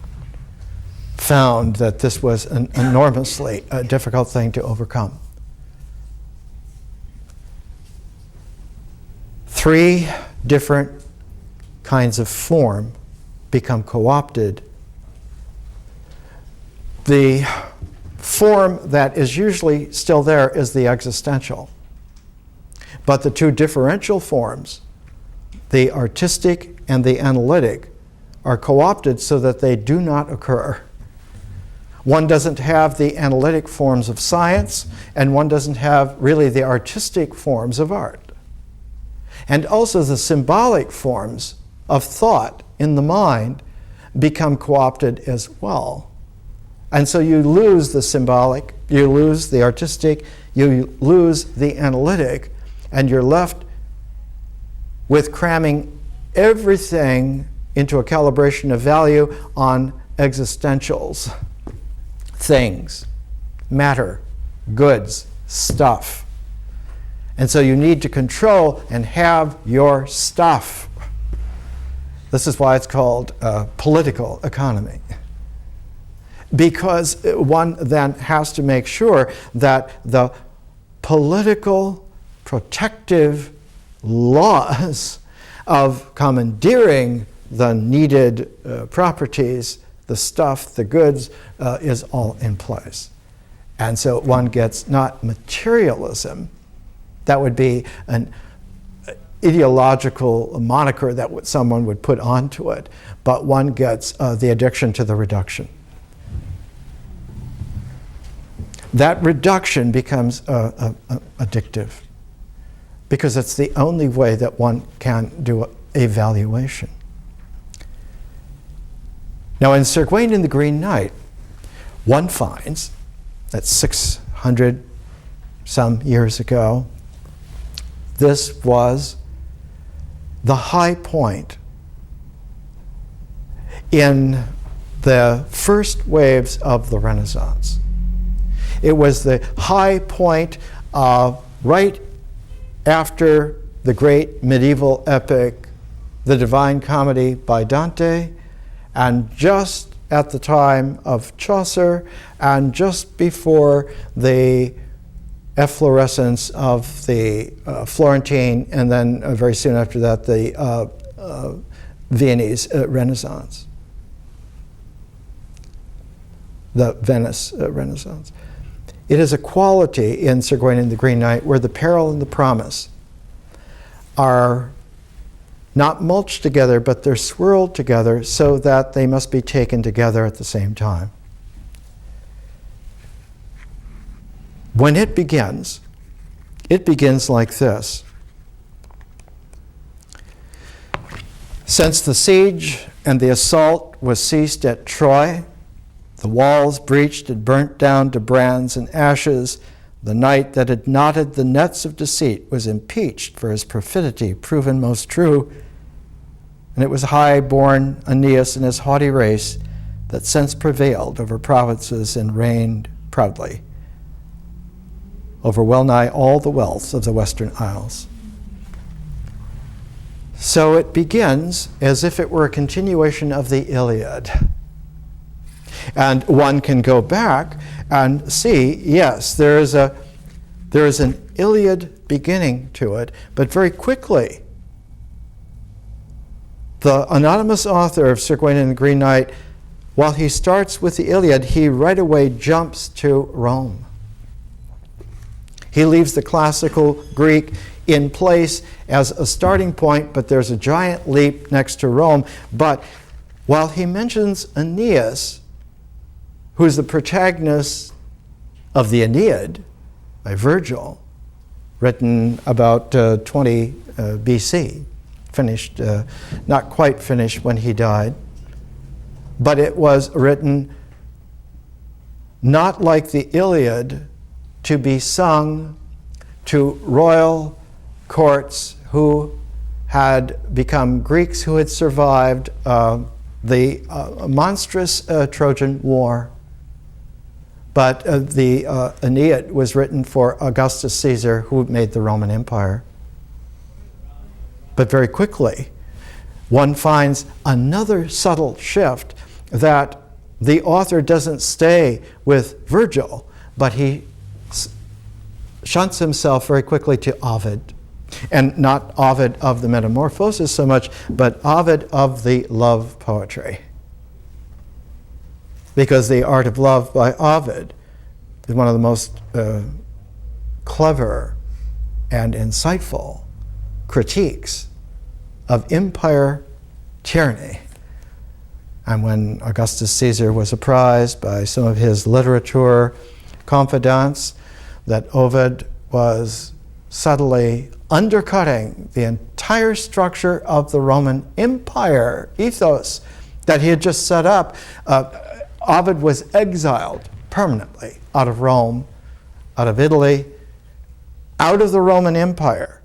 found that this was an enormously difficult thing to overcome. 3 different kinds of form become co-opted. The form that is usually still there is the existential. But the 2 differential forms, the artistic and the analytic, are co-opted so that they do not occur. One doesn't have the analytic forms of science, and one doesn't have really the artistic forms of art. And also the symbolic forms of thought in the mind become co-opted as well. And so you lose the symbolic, you lose the artistic, you lose the analytic, and you're left with cramming everything into a calibration of value on existentials, things, matter, goods, stuff. And so you need to control and have your stuff. This is why it's called political economy. Because one then has to make sure that the political protective laws of commandeering the needed properties, the stuff, the goods, is all in place. And so one gets not materialism, that would be an ideological moniker that someone would put onto it, but one gets the addiction to the reduction. That reduction becomes addictive because it's the only way that one can do evaluation. Now in Sir Gawain and the Green Knight, one finds that 600 some years ago, this was the high point in the first waves of the Renaissance. It was the high point right after the great medieval epic, The Divine Comedy by Dante, and just at the time of Chaucer, and just before the efflorescence of the Florentine, and then very soon after that, the Viennese Renaissance, the Venice Renaissance. It is a quality in Sir Gawain and the Green Knight where the peril and the promise are not mulched together, but they're swirled together so that they must be taken together at the same time. When it begins like this. Since the siege and the assault was ceased at Troy, the walls breached and burnt down to brands and ashes, the knight that had knotted the nets of deceit was impeached for his perfidy proven most true. And it was high-born Aeneas and his haughty race that since prevailed over provinces and reigned proudly over well-nigh all the wealth of the Western Isles. So it begins as if it were a continuation of the Iliad. And one can go back and see, yes, there is an Iliad beginning to it, but very quickly, the anonymous author of Sir Gawain and the Green Knight, while he starts with the Iliad, he right away jumps to Rome. He leaves the classical Greek in place as a starting point, but there's a giant leap next to Rome. But while he mentions Aeneas, who's the protagonist of the Aeneid by Virgil, written about 20 BC, finished, not quite finished when he died, but it was written not like the Iliad to be sung to royal courts who had become Greeks who had survived the monstrous Trojan War. But the Aeneid was written for Augustus Caesar, who made the Roman Empire. But very quickly, one finds another subtle shift, that the author doesn't stay with Virgil, but he shunts himself very quickly to Ovid. And not Ovid of the Metamorphoses so much, but Ovid of the love poetry. Because the Art of Love by Ovid is one of the most clever and insightful critiques of empire tyranny. And when Augustus Caesar was apprised by some of his literature confidants that Ovid was subtly undercutting the entire structure of the Roman Empire ethos that he had just set up, Ovid was exiled permanently out of Rome, out of Italy, out of the Roman Empire,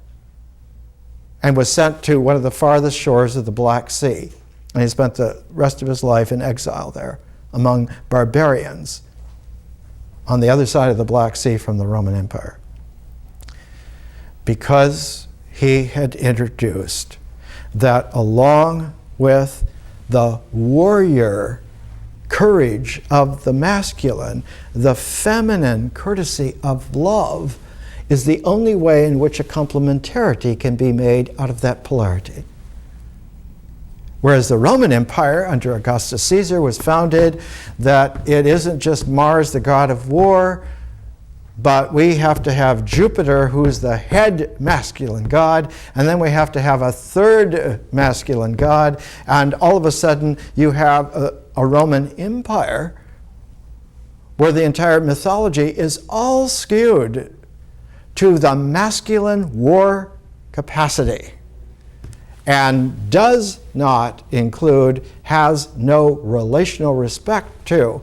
and was sent to one of the farthest shores of the Black Sea. And he spent the rest of his life in exile there among barbarians on the other side of the Black Sea from the Roman Empire. Because he had introduced that along with the warrior courage of the masculine, the feminine courtesy of love is the only way in which a complementarity can be made out of that polarity. Whereas the Roman Empire under Augustus Caesar was founded that it isn't just Mars, the god of war, but we have to have Jupiter, who's the head masculine god, and then we have to have a third masculine god, and all of a sudden you have a Roman Empire where the entire mythology is all skewed to the masculine war capacity and does not include, has no relational respect to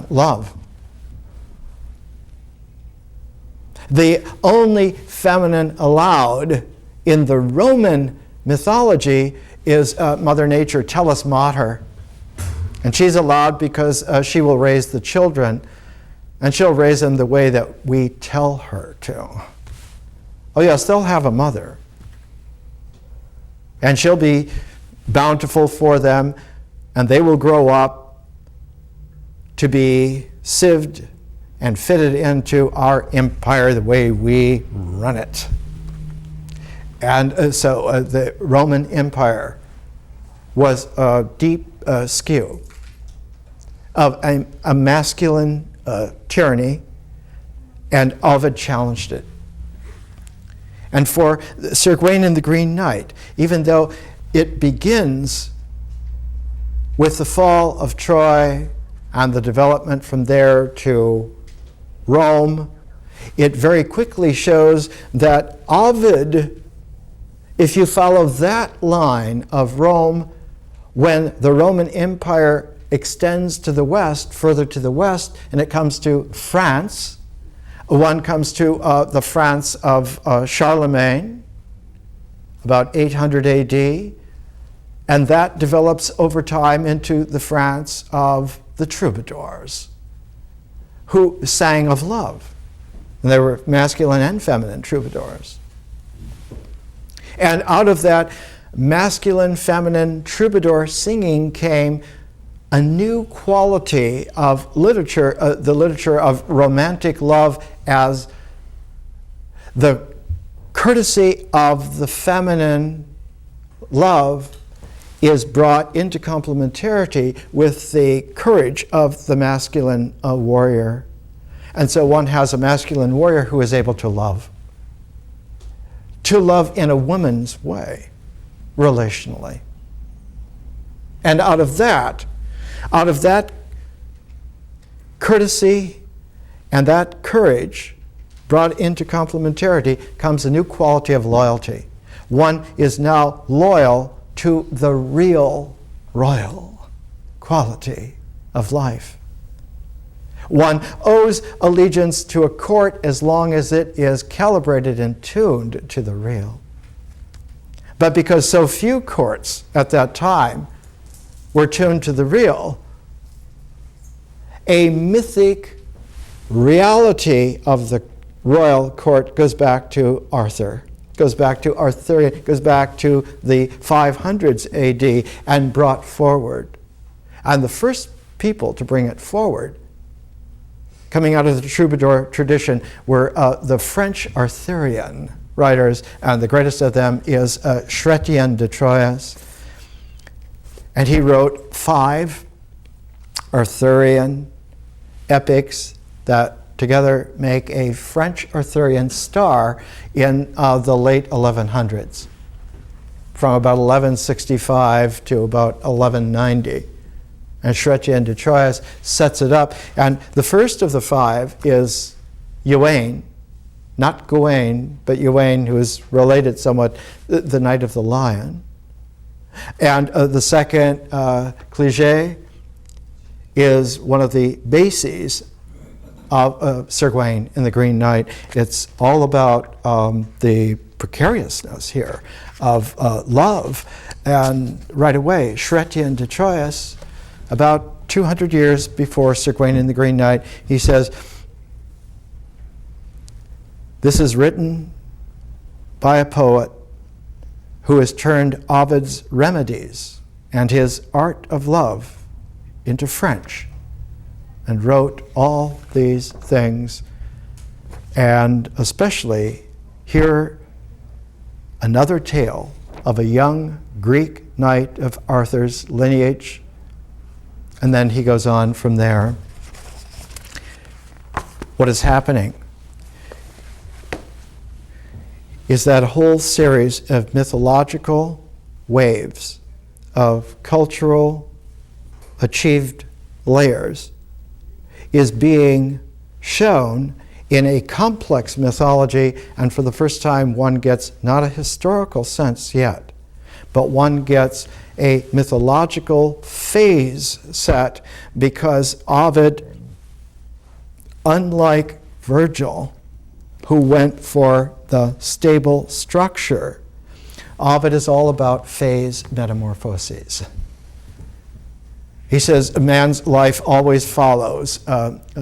love. The only feminine allowed in the Roman mythology is Mother Nature, Tellus Mater. And she's allowed because she will raise the children, and she'll raise them the way that we tell her to. Oh yes, they'll have a mother. And she'll be bountiful for them, and they will grow up to be sieved and fitted into our empire the way we run it. And so the Roman Empire was a deep skew of a masculine tyranny, and Ovid challenged it. And for Sir Gawain and the Green Knight, even though it begins with the fall of Troy and the development from there to Rome, it very quickly shows that Ovid, if you follow that line of Rome, when the Roman Empire extends to the west, further to the west, and it comes to France, one comes to the France of Charlemagne, about 800 AD, and that develops over time into the France of the troubadours, who sang of love. And they were masculine and feminine troubadours. And out of that masculine, feminine troubadour singing came a new quality of literature, the literature of romantic love as the courtesy of the feminine love is brought into complementarity with the courage of the masculine warrior. And so one has a masculine warrior who is able to love in a woman's way, relationally. And out of that courtesy and that courage brought into complementarity comes a new quality of loyalty. One is now loyal to the real royal quality of life. One owes allegiance to a court as long as it is calibrated and tuned to the real. But because so few courts at that time were tuned to the real, a mythic reality of the royal court goes back to Arthur, goes back to Arthurian, goes back to the 500s AD and brought forward. And the first people to bring it forward, coming out of the troubadour tradition, were the French Arthurian writers, and the greatest of them is Chrétien de Troyes. And he wrote 5 Arthurian epics that together make a French Arthurian star in the late 1100s, from about 1165 to about 1190. And Chrétien de Troyes sets it up. And the first of the 5 is Gawain, not Gawain, but Gawain, who is related somewhat, the Knight of the Lion. And the second, Clige, is one of the bases of Sir Gawain in the Green Knight. It's all about the precariousness here of love. And right away, Chrétien de Troyes, about 200 years before Sir Gawain in the Green Knight, he says, "This is written by a poet who has turned Ovid's remedies and his art of love into French, and wrote all these things, and especially here another tale of a young Greek knight of Arthur's lineage." And then he goes on from there. What is happening is that a whole series of mythological waves of cultural achieved layers is being shown in a complex mythology, and for the first time one gets not a historical sense yet, but one gets a mythological phase set, because Ovid, unlike Virgil, who went for the stable structure, Ovid is all about phase metamorphoses. He says a man's life always follows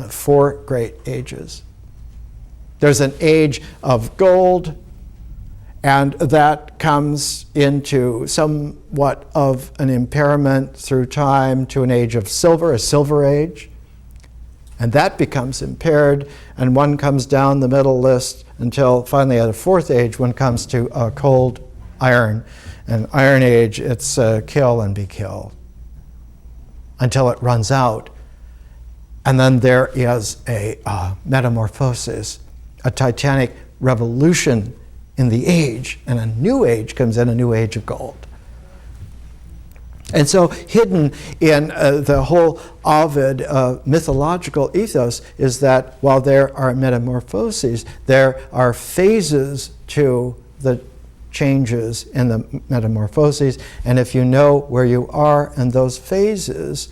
4 great ages. There's an age of gold, and that comes into somewhat of an impairment through time to an age of silver, a silver age. And that becomes impaired, and one comes down the middle list until finally at a 4th age, one comes to cold iron. And Iron Age, it's kill and be killed until it runs out. And then there is a metamorphosis, a titanic revolution in the age, and a new age comes in, a new age of gold. And so hidden in the whole Ovid mythological ethos is that while there are metamorphoses, there are phases to the changes in the metamorphoses, and if you know where you are in those phases,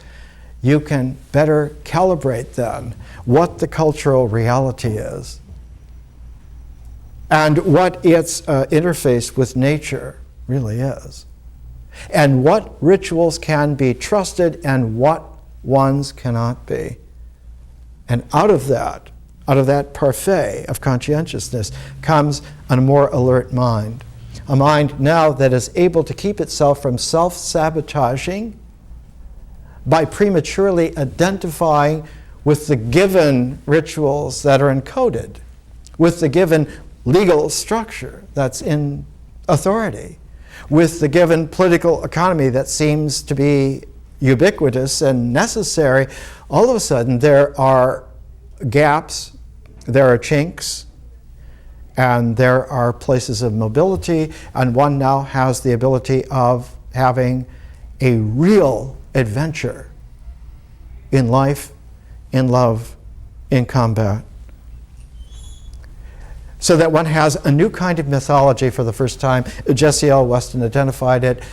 you can better calibrate then what the cultural reality is and what its interface with nature really is, and what rituals can be trusted and what ones cannot be. And out of that parfait of conscientiousness comes a more alert mind, a mind now that is able to keep itself from self-sabotaging by prematurely identifying with the given rituals that are encoded, with the given legal structure that's in authority, with the given political economy that seems to be ubiquitous and necessary. All of a sudden there are gaps, there are chinks, and there are places of mobility, and one now has the ability of having a real adventure in life, in love, in combat. So that one has a new kind of mythology for the first time. Jessie L. Weston identified it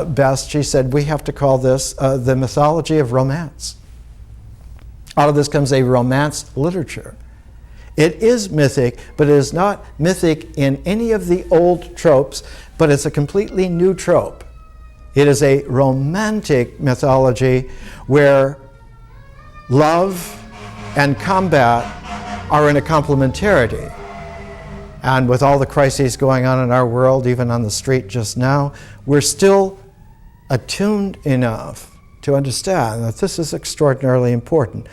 best. She said, we have to call this the mythology of romance. Out of this comes a romance literature. It is mythic, but it is not mythic in any of the old tropes, but it's a completely new trope. It is a romantic mythology where love and combat are in a complementarity. And with all the crises going on in our world, even on the street just now, we're still attuned enough to understand that this is extraordinarily important,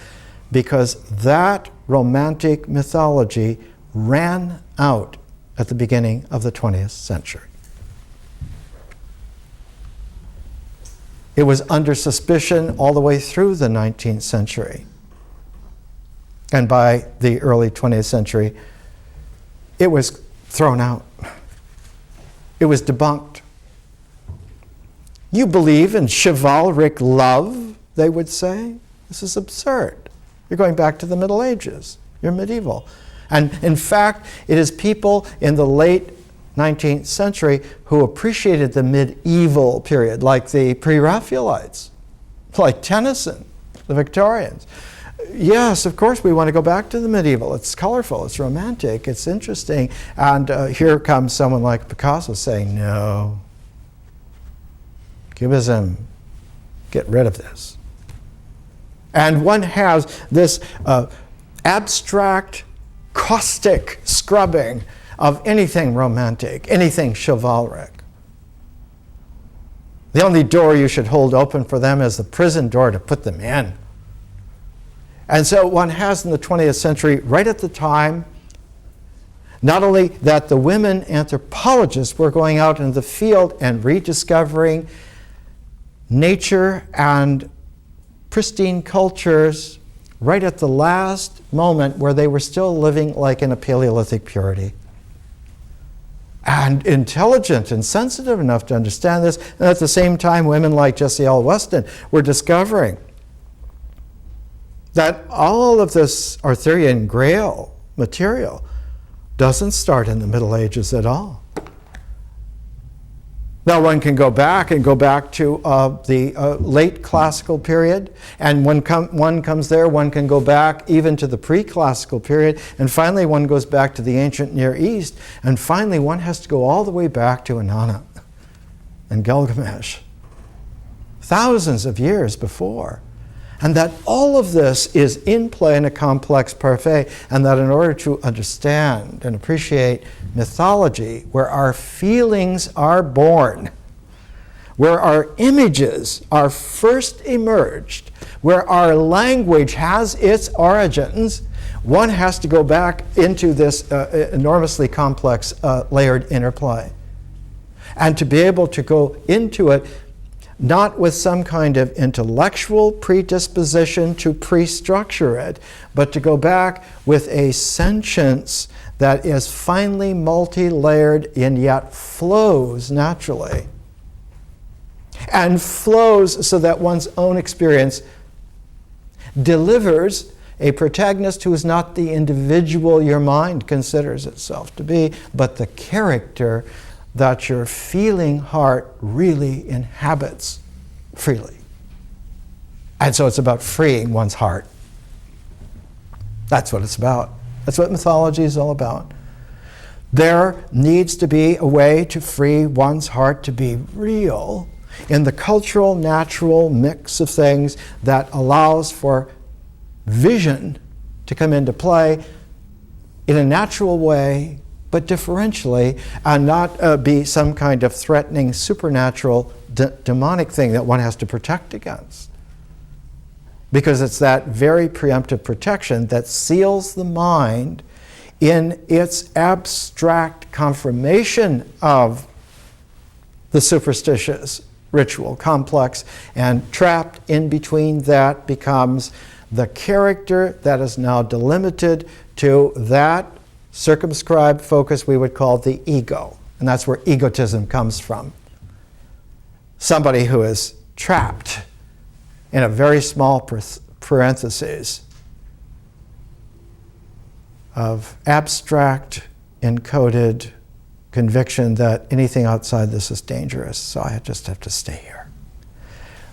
because that romantic mythology ran out at the beginning of the 20th century. It was under suspicion all the way through the 19th century. And by the early 20th century, it was thrown out. It was debunked. You believe in chivalric love, they would say? This is absurd. You're going back to the Middle Ages. You're medieval. And in fact, it is people in the late 19th century who appreciated the medieval period, like the Pre-Raphaelites, like Tennyson, the Victorians. Yes, of course, we want to go back to the medieval. It's colorful, it's romantic, it's interesting. And here comes someone like Picasso saying, no, Cubism, get rid of this. And one has this abstract, caustic scrubbing of anything romantic, anything chivalric. The only door you should hold open for them is the prison door to put them in. And so one has in the 20th century, right at the time, not only that the women anthropologists were going out in the field and rediscovering nature and pristine cultures right at the last moment where they were still living like in a Paleolithic purity. And intelligent and sensitive enough to understand this. And at the same time, women like Jessie L. Weston were discovering that all of this Arthurian Grail material doesn't start in the Middle Ages at all. Now one can go back to the late classical period, and when one comes there, one can go back even to the pre-classical period, and finally one goes back to the ancient Near East, and finally one has to go all the way back to Inanna and Gilgamesh, thousands of years before. And that all of this is in play in a complex parfait, and that in order to understand and appreciate mythology, where our feelings are born, where our images are first emerged, where our language has its origins, one has to go back into this enormously complex layered interplay. And to be able to go into it not with some kind of intellectual predisposition to pre-structure it, but to go back with a sentience that is finely multi-layered and yet flows naturally. And flows so that one's own experience delivers a protagonist who is not the individual your mind considers itself to be, but the character that your feeling heart really inhabits freely. And so it's about freeing one's heart. That's what it's about. That's what mythology is all about. There needs to be a way to free one's heart to be real in the cultural, natural mix of things that allows for vision to come into play in a natural way, but differentially, and not be some kind of threatening supernatural demonic thing that one has to protect against. Because it's that very preemptive protection that seals the mind in its abstract confirmation of the superstitious ritual complex, and trapped in between that becomes the character that is now delimited to that circumscribed focus we would call the ego. And that's where egotism comes from. Somebody who is trapped in a very small parenthesis of abstract, encoded conviction that anything outside this is dangerous, so I just have to stay here.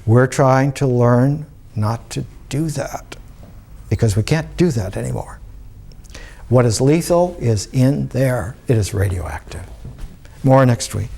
We're trying to learn not to do that, because we can't do that anymore. What is lethal is in there. It is radioactive. More next week.